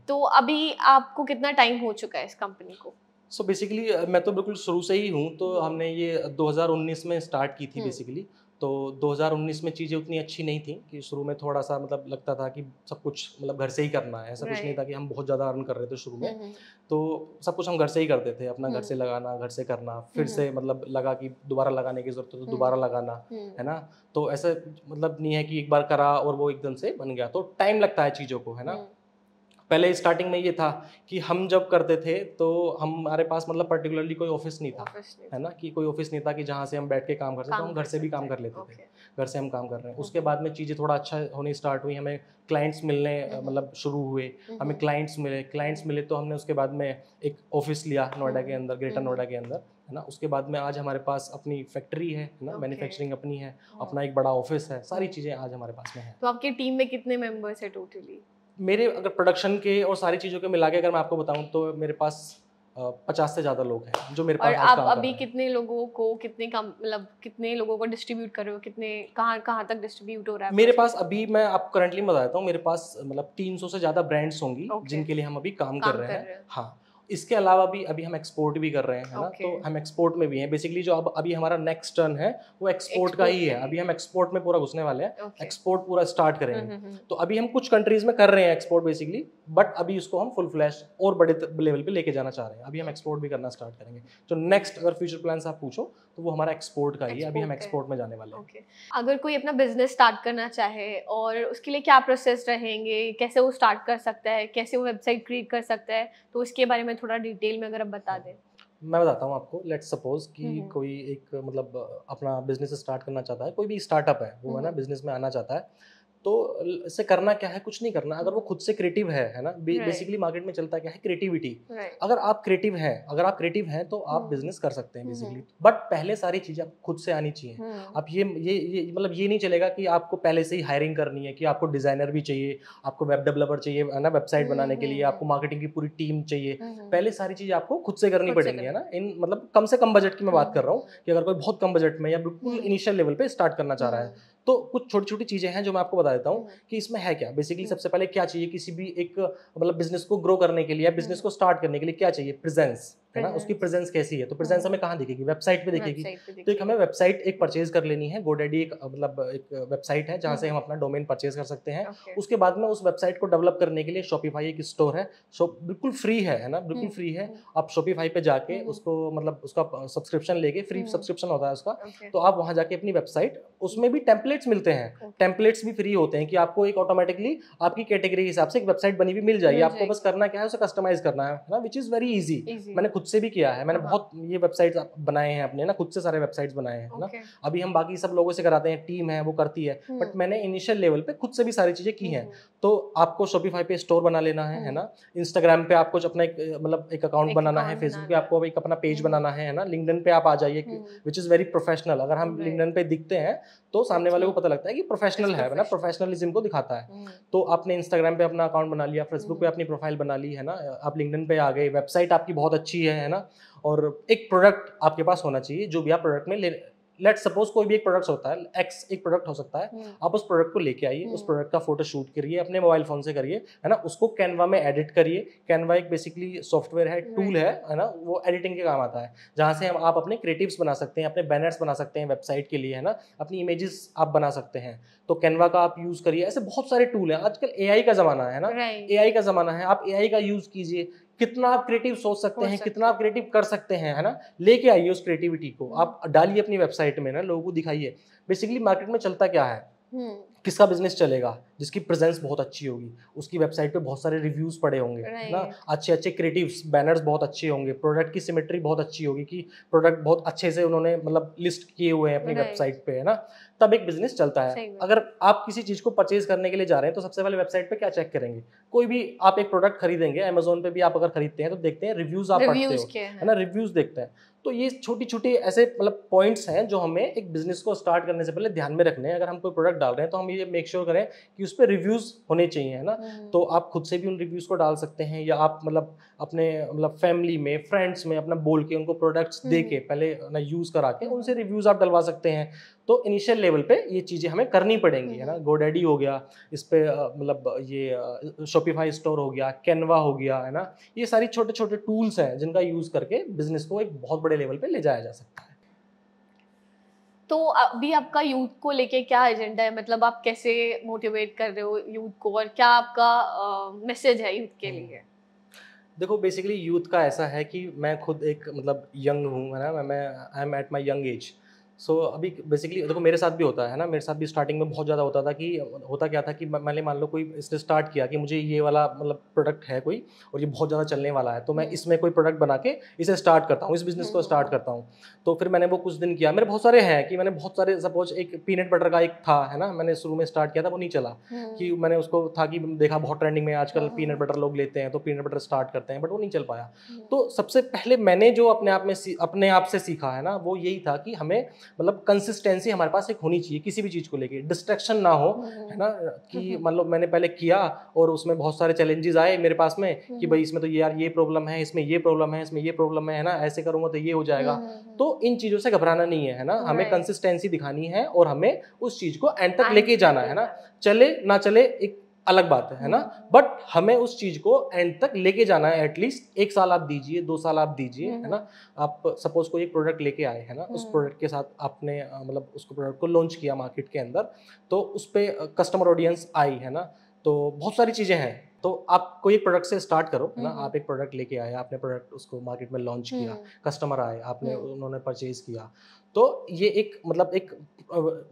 Speaker 1: तो अभी आपको कितना टाइम हो चुका है इस कंपनी को?
Speaker 2: सो बेसिकली मैं तो बिल्कुल शुरू से ही हूँ, तो हमने ये 2019 में स्टार्ट की थी बेसिकली। तो 2019 में चीज़ें उतनी अच्छी नहीं थी कि शुरू में थोड़ा सा मतलब लगता था कि सब कुछ मतलब घर से ही करना है, ऐसा कुछ नहीं था कि हम बहुत ज़्यादा अर्न कर रहे थे शुरू में। तो सब कुछ हम घर से ही करते थे, अपना घर से लगाना, घर से करना, फिर से मतलब लगा कि दोबारा लगाने की ज़रूरत है तो दोबारा लगाना, है ना। तो ऐसा मतलब नहीं है कि एक बार करा और वो एकदम से बन गया, तो टाइम लगता है चीज़ों को, है ना। पहले स्टार्टिंग में ये था कि हम जब करते थे तो हमारे पास मतलब पर्टिकुलरली कोई ऑफिस नहीं था, है ना, कि कोई ऑफिस नहीं था कि जहाँ से हम बैठ के काम कर सकते, तो हम घर से भी काम कर लेते थे। घर से हम काम कर रहे हैं। उसके बाद में चीज़ें थोड़ा अच्छा होनी स्टार्ट हुई, हमें क्लाइंट्स मिलने मतलब शुरू हुए, हमें क्लाइंट्स मिले तो हमने उसके बाद में एक ऑफिस लिया नोएडा के अंदर, ग्रेटर नोएडा के अंदर, है ना। उसके बाद में आज हमारे पास अपनी फैक्ट्री है ना, मैन्युफैक्चरिंग अपनी है, अपना एक बड़ा ऑफिस है, सारी चीज़ें आज हमारे पास में है।
Speaker 1: तो आपकी टीम में कितने मेंबर्स है टोटली?
Speaker 2: मेरे अगर प्रोडक्शन के और सारी चीज़ों के मिला के अगर मैं आपको बताऊं तो मेरे पास 50 से ज़्यादा लोग हैं जो मेरे पास आज काम कर रहे हैं।
Speaker 1: और आप अभी कितने लोगों को कितने लोगों को डिस्ट्रीब्यूट कर रहे हो, कितने कहाँ तक डिस्ट्रीब्यूट हो रहा है?
Speaker 2: मेरे पास अभी मैं आपको करंटली बता देता हूँ, मेरे पास मतलब 300 से ज़्यादा ब्रांड्स होंगी जिनके लिए हम अभी काम कर रहे हैं। हाँ, इसके अलावा भी अभी हम एक्सपोर्ट भी कर रहे हैं, है ना। तो हम एक्सपोर्ट में भी हैं बेसिकली। जो अब अभी हमारा नेक्स्ट टर्न है वो एक्सपोर्ट का ही है। अभी हम एक्सपोर्ट में पूरा घुसने वाले हैं, एक्सपोर्ट पूरा स्टार्ट करेंगे। तो अभी हम कुछ कंट्रीज में कर रहे हैं एक्सपोर्ट बेसिकली, बट अभी इसको हम फुल फ्लैश और बड़े लेवल पे लेके जाना चाह रहे हैं। अभी हम एक्सपोर्ट भी करना स्टार्ट करेंगे। तो नेक्स्ट अगर फ्यूचर प्लान्स आप पूछो तो वो हमारा एक्सपोर्ट का ही है। अभी हम एक्सपोर्ट में जाने वाले हैं।
Speaker 1: अगर कोई अपना बिजनेस स्टार्ट करना चाहे और उसके लिए क्या प्रोसेस रहेंगे, कैसे वो स्टार्ट कर सकता है, कैसे वो वेबसाइट क्रिएट कर सकता है, तो इसके बारे में थोड़ा डिटेल में अगर आप बता दें।
Speaker 2: मैं बताता हूँ आपको। लेट्स सपोज कि कोई एक मतलब अपना बिजनेस स्टार्ट करना चाहता है, कोई भी स्टार्टअप है वो, है ना, बिजनेस में आना चाहता है। तो इसे करना क्या है, कुछ नहीं करना। अगर वो खुद से क्रिएटिव है ना, बेसिकली मार्केट में चलता क्या है, क्रिएटिविटी। अगर आप क्रिएटिव हैं तो आप बिजनेस कर सकते हैं बेसिकली। बट पहले सारी चीजें आप खुद से आनी चाहिए। आप ये मतलब ये नहीं चलेगा कि आपको पहले से ही हायरिंग करनी है, कि आपको डिजाइनर भी चाहिए, आपको वेब डेवलपर चाहिए, है ना, वेबसाइट बनाने के लिए आपको मार्केटिंग की पूरी टीम चाहिए। पहले सारी चीजें आपको खुद से करनी पड़ेंगी, है ना। इन मतलब कम से कम बजट की मैं बात कर रहा हूँ कि अगर कोई बहुत कम बजट में या बिल्कुल इनिशियल लेवल पे स्टार्ट करना चाह रहा है, तो कुछ छोटी छोटी चीजें हैं जो मैं आपको बता देता हूँ कि इसमें है क्या। बेसिकली सबसे पहले क्या चाहिए किसी भी एक मतलब बिजनेस को ग्रो करने के लिए या बिजनेस को स्टार्ट करने के लिए, क्या चाहिए, प्रेजेंस, है ना। उसकी प्रेजेंस कैसी है, तो प्रेजेंस हमें कहाँ दिखेगी, वेबसाइट पे दिखेगी। तो एक हमें वेबसाइट एक परचेज कर लेनी है। GoDaddy एक मतलब एक वेबसाइट है जहाँ से हम अपना डोमेन परचेज कर सकते हैं। उसके बाद में उस वेबसाइट को डेवलप करने के लिए Shopify एक स्टोर है, बिल्कुल फ्री है ना, बिल्कुल फ्री है। आप Shopify पे जाके उसको मतलब उसका सब्सक्रिप्शन लेके, फ्री सब्सक्रिप्शन होता है उसका, तो आप वहाँ जाके अपनी वेबसाइट, उसमें भी टेम्पलेट्स मिलते हैं, टेम्पलेट्स भी फ्री होते हैं कि आपको एक ऑटोमेटिकली आपकी कैटेगरी के हिसाब से एक वेबसाइट बनी हुई मिल जाएगी। आपको बस करना क्या है, उसे कस्टमाइज करना है ना, विच इज वेरी इजी। मैंने खुद से भी किया है, मैंने बहुत ये वेबसाइट बनाए हैं अपने ना, खुद से सारे वेबसाइट्स बनाए हैं ना। अभी हम बाकी सब लोगों से कराते हैं, टीम है वो करती है, बट मैंने इनिशियल लेवल पे खुद से भी सारी चीजें की हैं। तो आपको Shopify पे स्टोर बना लेना है ना। इंस्टाग्राम पे आपको अपना एक मतलब एक अकाउंट बनाना है, फेसबुक पे आपको एक अपना पेज बनाना है ना। लिंक्डइन पे आप आ जाइए, विच इज वेरी प्रोफेशनल। अगर हम लिंक्डइन पे दिखते हैं तो सामने वाले को पता लगता है कि प्रोफेशनल है ना, प्रोफेशनलिज्म को दिखाता है। तो आपने इंस्टाग्राम पे अपना अकाउंट बना लिया, फेसबुक पे अपनी प्रोफाइल बना ली, है ना, आप लिंक्डइन पे आ गए, वेबसाइट आपकी बहुत अच्छी है ना, और एक प्रोडक्ट आपके पास होना चाहिए जो भी आप प्रोडक्ट में लेट्स सपोज कोई भी एक प्रोडक्ट होता है, एक्स एक प्रोडक्ट हो सकता है। आप उस प्रोडक्ट को लेके आइए, उस प्रोडक्ट का फोटो शूट करिए अपने मोबाइल फोन से करिए, है ना, उसको कैनवा में एडिट करिए। कैनवा एक बेसिकली सॉफ्टवेयर है, टूल है ना, वो एडिटिंग के काम आता है, जहाँ से आप अपने क्रिएटिव्स बना सकते हैं, अपने बैनर्स बना सकते हैं वेबसाइट के लिए, है ना, अपनी इमेजेस आप बना सकते हैं। तो कैनवा का आप यूज करिए। ऐसे बहुत सारे टूल हैं। आजकल AI का जमाना है ना, AI का जमाना है, आप AI का यूज कीजिए। कितना आप क्रिएटिव सोच सकते हैं, कितना आप क्रिएटिव कर सकते हैं, है ना, लेके आइए उस क्रिएटिविटी को, आप डालिए अपनी वेबसाइट में ना, लोगों को दिखाइए। बेसिकली मार्केट में चलता क्या है, किसका बिजनेस चलेगा, जिसकी प्रेजेंस बहुत अच्छी होगी, उसकी वेबसाइट पे बहुत सारे रिव्यूज पड़े होंगे, है ना, अच्छे अच्छे क्रिएटिव्स, बैनर्स बहुत अच्छे होंगे, प्रोडक्ट की सिमेट्री बहुत अच्छी होगी कि प्रोडक्ट बहुत अच्छे से उन्होंने मतलब लिस्ट किए हुए हैं अपनी वेबसाइट पे, है ना, तब एक बिजनेस चलता है। अगर आप किसी चीज को परचेज करने के लिए जा रहे हैं तो सबसे पहले वेबसाइट पे क्या चेक करेंगे, कोई भी आप एक प्रोडक्ट खरीदेंगे, अमेज़न पे भी आप अगर खरीदते हैं तो देखते हैं रिव्यूज, आप पढ़ते हो, है ना, रिव्यूज देखते हैं। तो ये छोटी छोटी ऐसे मतलब पॉइंट्स हैं जो हमें एक बिजनेस को स्टार्ट करने से पहले ध्यान में रखने हैं। अगर हम कोई प्रोडक्ट डाल रहे हैं तो हम ये मेक श्योर करें कि उस पर रिव्यूज होने चाहिए, है ना। तो आप खुद से भी उन रिव्यूज को डाल सकते हैं, या आप मतलब अपने मतलब फैमिली में, फ्रेंड्स में अपना बोल के उनको प्रोडक्ट्स दे के पहले ना यूज करा के उनसे रिव्यूज आप डलवा सकते हैं। तो इनिशियल लेवल पे ये चीजें हमें करनी पड़ेंगी, है ना। गोडैडी हो गया, इस पे मतलब ये शॉपिफाई स्टोर हो गया, कैनवा हो गया, है ना। ये सारी छोटे छोटे टूल्स हैं जिनका यूज करके बिजनेस को एक बहुत बड़े लेवल पे ले जाया जा सकता है।
Speaker 1: तो अभी आपका यूथ को लेके क्या एजेंडा है, मतलब आप कैसे मोटिवेट कर रहे हो यूथ को, और क्या आपका मैसेज है यूथ के लिए?
Speaker 2: देखो बेसिकली यूथ का ऐसा है कि मैं खुद एक मतलब यंग हूँ, है ना। मैं I am at my young age. So अभी बेसिकली देखो मेरे साथ भी होता है ना, मेरे साथ भी स्टार्टिंग में बहुत ज़्यादा होता था कि होता क्या था कि मैंने मान लो कोई इसने स्टार्ट किया कि मुझे ये वाला मतलब प्रोडक्ट है कोई और ये बहुत ज़्यादा चलने वाला है, तो मैं इसमें कोई प्रोडक्ट बना के इसे स्टार्ट करता हूँ, इस बिज़नेस को स्टार्ट करता हूँ। तो फिर मैंने वो कुछ दिन किया, मेरे बहुत सारे हैं कि मैंने बहुत सारे, सपोज एक पीनट बटर का एक था, है ना, मैंने शुरू में स्टार्ट किया था, वो नहीं चला कि मैंने उसको था कि देखा बहुत ट्रेंडिंग में आजकल पीनट बटर लोग लेते हैं तो पीनट बटर स्टार्ट करते हैं, बट वो नहीं चल पाया। तो सबसे पहले मैंने जो अपने आप से सीखा है ना, वो यही था कि हमें मतलब कंसिस्टेंसी हमारे पास एक होनी चाहिए किसी भी चीज़ को लेके, डिस्ट्रैक्शन ना हो, है ना। कि मतलब मैंने पहले किया और उसमें बहुत सारे चैलेंजेस आए मेरे पास में कि भाई इसमें तो यार ये प्रॉब्लम है, इसमें ये प्रॉब्लम है, इसमें ये प्रॉब्लम है ना, ऐसे करूँगा तो ये हो जाएगा। तो इन चीज़ों से घबराना नहीं है ना, हमें कंसिस्टेंसी दिखानी है और हमें उस चीज़ को एंड तक लेके जाना है ना। चले ना चले एक अलग बात है ना, बट हमें उस चीज को एंड तक लेके जाना है। एटलीस्ट 1 साल आप दीजिए, 2 साल आप दीजिए, है ना। आप सपोज कोई एक प्रोडक्ट लेके आए, है ना, उस प्रोडक्ट के साथ आपने मतलब उसको प्रोडक्ट को लॉन्च किया मार्केट के अंदर, तो उस पर कस्टमर ऑडियंस आई, है ना। तो बहुत सारी चीजें हैं, तो आप कोई एक प्रोडक्ट से स्टार्ट करो, है ना। आप एक प्रोडक्ट लेके आए, आपने प्रोडक्ट उसको मार्केट में लॉन्च किया, कस्टमर आए, आपने उन्होंने परचेज किया, तो ये एक मतलब एक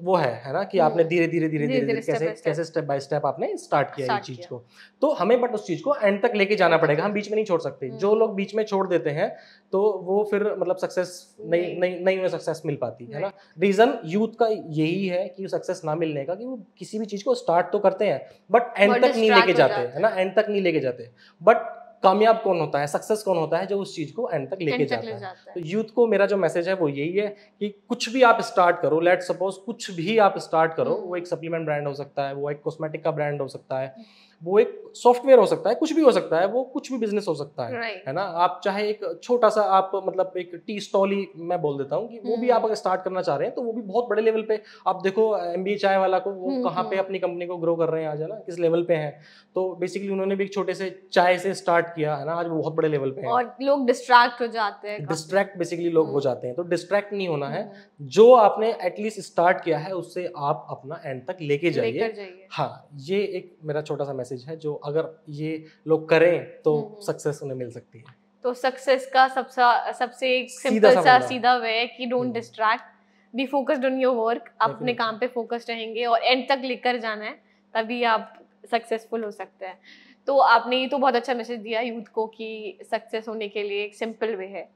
Speaker 2: वो है ना, कि आपने धीरे धीरे कैसे स्टेप बाय स्टेप आपने स्टार्ट किया ये चीज को। तो हमें बट उस चीज को एंड तक लेके जाना पड़ेगा, हम बीच में नहीं छोड़ सकते। जो लोग बीच में छोड़ देते हैं तो वो फिर मतलब सक्सेस नहीं उन्हें सक्सेस मिल पाती, है ना। रीजन यूथ का यही है कि सक्सेस ना मिलने का, कि वो किसी भी चीज को स्टार्ट तो करते हैं बट एंड तक नहीं लेके जाते, है ना, एंड तक नहीं लेके जाते। बट कामयाब कौन होता है, सक्सेस कौन होता है, जो उस चीज को एंड तक लेके जाता है। तो यूथ को मेरा जो मैसेज है वो यही है कि कुछ भी आप स्टार्ट करो, लेट सपोज कुछ भी आप स्टार्ट करो, वो एक सप्लीमेंट ब्रांड हो सकता है, वो एक कॉस्मेटिक का ब्रांड हो सकता है, वो एक सॉफ्टवेयर हो सकता है, कुछ भी हो सकता है, वो कुछ भी बिजनेस हो सकता है ना। आप चाहे एक छोटा सा आप मतलब एक टी स्टॉल ही मैं बोल देता हूँ कि वो भी आप अगर स्टार्ट करना चाह रहे हैं तो वो भी बहुत बड़े लेवल पे। आप देखो MBA चाय वाला को, वो कहाँ पे अपनी कंपनी को ग्रो कर रहे हैं आज, है ना, किस लेवल पे हैं। तो बेसिकली उन्होंने भी एक छोटे से चाय से स्टार्ट किया, है ना, आज वो बहुत बड़े लेवल पे हैं।
Speaker 1: और लोग डिस्ट्रैक्ट हो जाते हैं,
Speaker 2: डिस्ट्रैक्ट बेसिकली लोग हो जाते हैं, तो डिस्ट्रैक्ट नहीं होना है। जो आपने एटलीस्ट स्टार्ट किया है उससे आप अपना एंड तक लेके जाइए। हाँ, ये एक मेरा छोटा सा मैसेज है, जो अगर ये लोग करें तो सक्सेस उन्हें मिल सकती है।
Speaker 1: तो सक्सेस का सबसे एक सिंपल सा सीधा वे है कि don't distract, be focused on your work. आप अपने काम पे फोकस्ड रहेंगे और एंड तक लेकर जाना है, तभी आप सक्सेसफुल हो सकते हैं। तो आपने ये तो बहुत अच्छा मैसेज दिया यूथ को कि सक्सेस होने के लिए एक सिंपल वे है।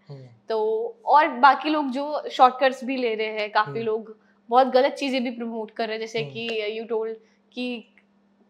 Speaker 1: तो और बाकी लोग जो शॉर्टकट्स भी ले रहे हैं, काफी लोग बहुत गलत चीजें भी प्रमोट कर रहे हैं, जैसे कि यू टोल्ड कि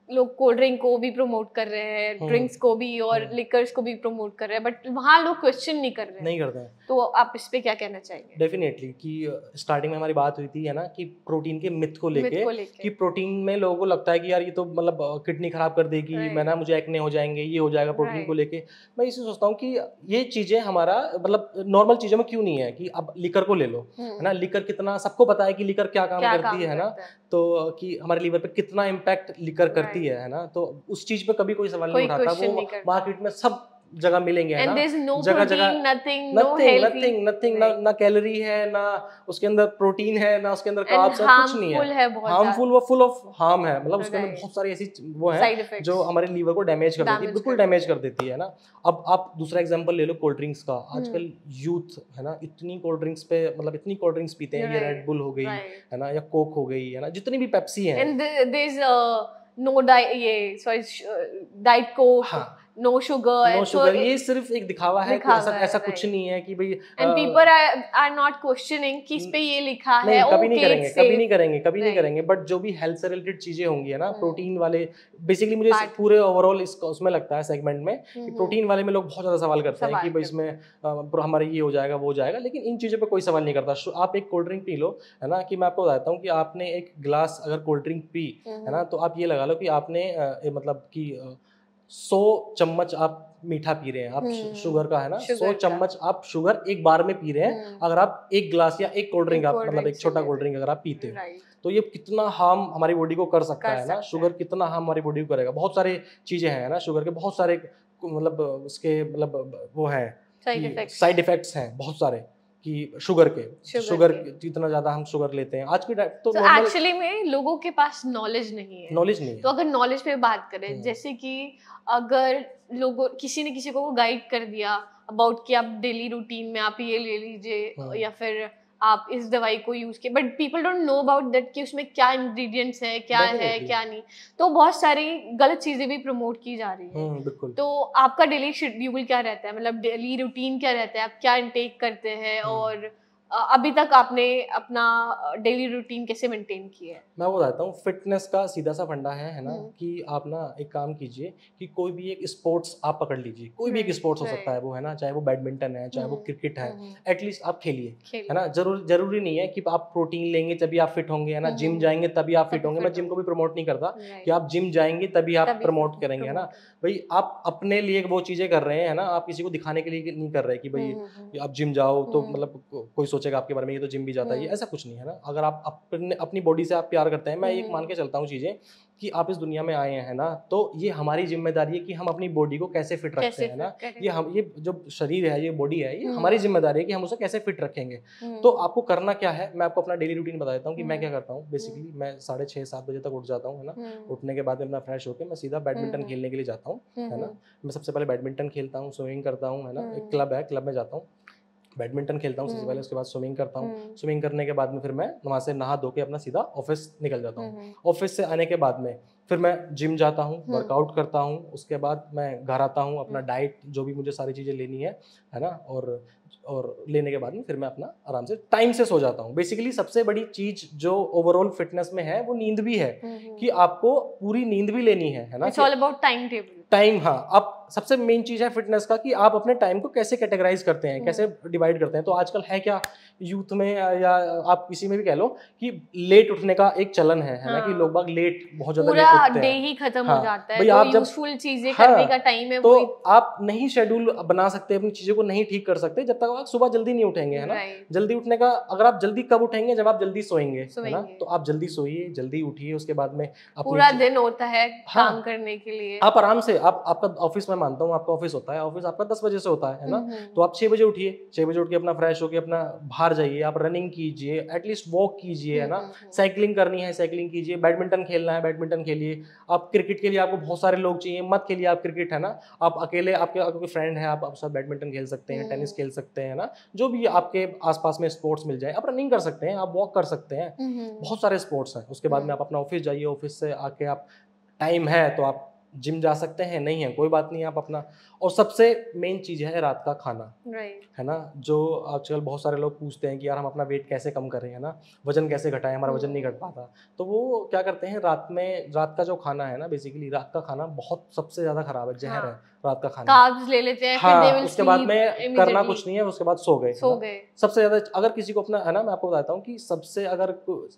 Speaker 1: लोग कोल्ड ड्रिंक को भी प्रमोट कर रहे हैं, ड्रिंक्स को भी और लिकर्स को भी प्रमोट कर रहे हैं, बट वहाँ लोग क्वेश्चन नहीं कर रहे हैं,
Speaker 2: नहीं करते हैं।
Speaker 1: तो आप इस पे क्या कहना चाहेंगे?
Speaker 2: डेफिनेटली कि स्टार्टिंग में हमारी बात हुई थी, है ना, कि प्रोटीन के मिथ को लेके कि प्रोटीन में लोगों को लगता है कि यार ये तो मतलब किडनी खराब कर देगी, मैं ना मुझे एक्ने हो जाएंगे, ये हो जाएगा प्रोटीन को लेके। मैं इसे सोचता हूँ कि ये चीजें हमारा मतलब नॉर्मल चीजों में क्यों नहीं है। कि अब लिकर को ले लो, है ना, लिकर कितना सबको पता है कि लिकर क्या काम करती है ना, तो कि हमारे लीवर पे कितना इम्पैक्ट लिकर करती है ना। तो उस चीज पे कभी कोई सवाल नहीं उठाता। वो मार्केट में सब जगह मिलेंगे, है ना, जगह जगह नथिंग, ना कैलोरी है, ना उसके अंदर प्रोटीन है, ना उसके अंदर कार्ब्स है, कुछ नहीं है। हार्मफुल, वो फुल ऑफ हार्म है, मतलब उसके अंदर बहुत सारी ऐसी वो है जो हमारे लीवर को डैमेज कर देती है, बिल्कुल डैमेज कर देती है ना। अब आप दूसरा एग्जांपल ले लो कोल्ड ड्रिंक्स का। आजकल यूथ, है ना, इतनी कोल्ड ड्रिंक्स पे मतलब इतनी कोल्ड ड्रिंक्स पीते हैं, ये रेड बुल हो गई, है ना, या कोक हो गई, है ना, जितनी भी पेप्सी है,
Speaker 1: diet Coke, no sugar,
Speaker 2: no sugar, ये सिर्फ एक दिखावा है, ऐसा कुछ नहीं है कि भाई,
Speaker 1: and people are not questioning कि इस पे ये लिखा है,
Speaker 2: कभी नहीं करेंगे, बट जो भी हेल्थ से रिलेटेड चीजें होंगी है ना, प्रोटीन वाले, बेसिकली मुझे पूरे ओवरऑल उसमें लगता है सेगमेंट में कि प्रोटीन वाले में लोग बहुत ज्यादा सवाल करते हैं कि भाई इसमें हमारा ये हो जाएगा वो हो जाएगा, लेकिन इन चीजों पे कोई सवाल नहीं करता। आप एक कोल्ड ड्रिंक पी लो, है ना, कि मैं आपको बताता हूँ कि आपने एक ग्लास अगर कोल्ड ड्रिंक पी, है ना, तो आप ये लगा लो कि आपने मतलब कि 100 चम्मच आप मीठा पी रहे हैं, आप शुगर का, है ना, 100 चम्मच आप शुगर एक बार में पी रहे हैं, अगर आप एक ग्लास या एक कोल्ड ड्रिंक, आप मतलब एक छोटा कोल्ड ड्रिंक अगर आप पीते हो, तो ये कितना हार्म हमारी बॉडी को कर सकता है ना, शुगर कितना हार्म हमारी बॉडी को करेगा। बहुत सारे चीजें हैं ना शुगर के, बहुत सारे मतलब उसके मतलब वो है साइड इफेक्ट्स हैं बहुत सारे कि शुगर जितना ज्यादा हम शुगर लेते हैं आज की तो
Speaker 1: एक्चुअली में लोगों के पास नॉलेज नहीं है। तो अगर नॉलेज पे बात करें, जैसे कि अगर लोगों किसी ने किसी को गाइड कर दिया अबाउट कि आप डेली रूटीन में आप ये ले लीजिए या फिर आप इस दवाई को यूज किए, but people don't know about that कि उसमें क्या इंग्रेडिएंट्स है, क्या है क्या नहीं, तो बहुत सारी गलत चीजें भी प्रमोट की जा रही है। तो आपका डेली शेड्यूल क्या रहता है, मतलब डेली रूटीन क्या रहता है, आप क्या इनटेक करते हैं और अभी तक आपने अपना डेली रूटीन कैसे मेंटेन किया है?
Speaker 2: मैं वो बताता हूँ, फिटनेस का सीधा सा फंडा है ना, कि आप ना एक काम कीजिए कि कोई भी एक स्पोर्ट्स आप पकड़ लीजिए, कोई भी एक स्पोर्ट्स हो सकता है वो, है ना, चाहे वो बैडमिंटन है, चाहे वो क्रिकेट है, एटलीस्ट आप खेलिए, है ना। जरूरी नहीं है कि आप प्रोटीन लेंगे तभी आप फिट होंगे, है ना, जिम जाएंगे तभी आप फिट होंगे। मैं जिम को भी प्रमोट नहीं करता कि आप जिम जाएंगे तभी आप प्रमोट करेंगे, है ना। भाई आप अपने लिए वो चीजें कर रहे हैं, है ना, आप किसी को दिखाने के लिए नहीं कर रहे कि भाई आप जिम जाओ तो मतलब कोई सोचेगा आपके बारे में ये तो जिम भी जाता है, ऐसा कुछ नहीं है ना। अगर आप अपनी बॉडी से आप प्यार करते हैं, मैं एक मान के चलता हूँ चीजें कि आप इस दुनिया में आए हैं, है ना, तो ये हमारी जिम्मेदारी है कि हम अपनी बॉडी को कैसे फिट रखते हैं ना। ये जो शरीर है, ये बॉडी है, ये हमारी जिम्मेदारी है कि हम उसे कैसे फिट रखेंगे। तो आपको करना क्या है, मैं आपको अपना डेली रूटीन बता देता हूँ कि मैं क्या करता हूँ। बेसिकली मैं 6:30-7 बजे तक उठ जाता हूँ, है ना। उठने के बाद में अपना फ्रेश होकर मैं सीधा बैडमिंटन खेलने के लिए जाता हूँ, है ना। मैं सबसे पहले बैडमिंटन खेलता हूँ, स्विमिंग करता हूँ, है ना, एक क्लब है, क्लब में जाता हूँ, बैडमिंटन खेलता हूँ सबसे पहले, उसके बाद स्विमिंग करता हूँ। स्विमिंग करने के बाद में फिर मैं वहाँ से नहा धो के अपना सीधा ऑफिस निकल जाता हूँ। ऑफिस से आने के बाद में फिर मैं जिम जाता हूँ, वर्कआउट करता हूँ, उसके बाद मैं घर आता हूँ, अपना डाइट जो भी मुझे सारी चीज़ें लेनी है ना, और लेने के बाद में फिर मैं अपना आराम से टाइम से सो जाता हूँ। बेसिकली सबसे बड़ी चीज जो ओवरऑल फिटनेस में है वो नींद भी है, कि आपको पूरी नींद भी लेनी है ना।
Speaker 1: It's all about time table.
Speaker 2: Time, हाँ, आप सबसे मेन चीज है फिटनेस का कि आप अपने टाइम को कैसे कैटेगराइज करते हैं, कैसे डिवाइड करते हैं। तो आजकल है क्या यूथ में या आप किसी में भी कह लो कि लेट उठने का एक चलन है ना, कि लोग बाग लेट बहुत ज्यादा लेट उठते हैं,
Speaker 1: डे ही खत्म हो जाता है।
Speaker 2: भाई आप
Speaker 1: यूजफुल चीजें करने का टाइम है,
Speaker 2: तो आप नहीं शेड्यूल बना सकते, अपनी चीजों को नहीं ठीक कर सकते जब तक आप सुबह जल्दी नहीं उठेंगे, है ना। जल्दी उठने का, अगर आप जल्दी कब उठेंगे, जब आप जल्दी सोएंगे, है ना। तो आप जल्दी सोइए, जल्दी उठिए, उसके बाद में
Speaker 1: पूरा दिन होता है काम करने के लिए,
Speaker 2: आप आराम से, आपका ऑफिस, मैं मानता हूँ आपका ऑफिस होता है, ऑफिस आपका 10 बजे से होता है ना। तो आप 6 बजे उठिए, 6 बजे उठ के अपना फ्रेश होके अपना बाहर जाइए, आप रनिंग कीजिए, एटलीस्ट वॉक कीजिए, है ना। साइकिलिंग करनी है साइकिलिंग कीजिए, बैडमिंटन खेलना है बैडमिंटन खेलिए। आप क्रिकेट के लिए आपको बहुत सारे लोग चाहिए, मत खेलिए आप क्रिकेट, है ना। आप अकेले, आपके फ्रेंड है, आप साथ बैडमिंटन खेल सकते हैं, टेनिस खेल सकते हैं, ना, जो भी आपके आसपास में स्पोर्ट्स मिल जाए। आप रनिंग कर सकते हैं, आप वॉक कर सकते हैं, बहुत सारे स्पोर्ट्स हैं। उसके बाद में आप अपना ऑफिस जाइए, ऑफिस से आके आप टाइम है तो आप जिम जा सकते हैं, नहीं है कोई बात नहीं, आप अपना। और सबसे मेन चीज है रात का खाना, है ना। जो आजकल बहुत सारे लोग पूछते हैं कि यार हम अपना वेट कैसे कम करें, है ना, वजन कैसे घटाएं, हमारा वजन नहीं घट पाता। तो वो क्या करते हैं, रात का जो खाना है ना, बेसिकली रात का खाना बहुत सबसे ज्यादा खराब है, जहर है रात का खाना।
Speaker 1: कार्ब्स ले लेते हैं,
Speaker 2: हाँ, उसके बाद में करना कुछ नहीं है, उसके बाद सो गए। सबसे ज्यादा अगर किसी को अपना, है ना, मैं आपको बताता हूँ कि सबसे अगर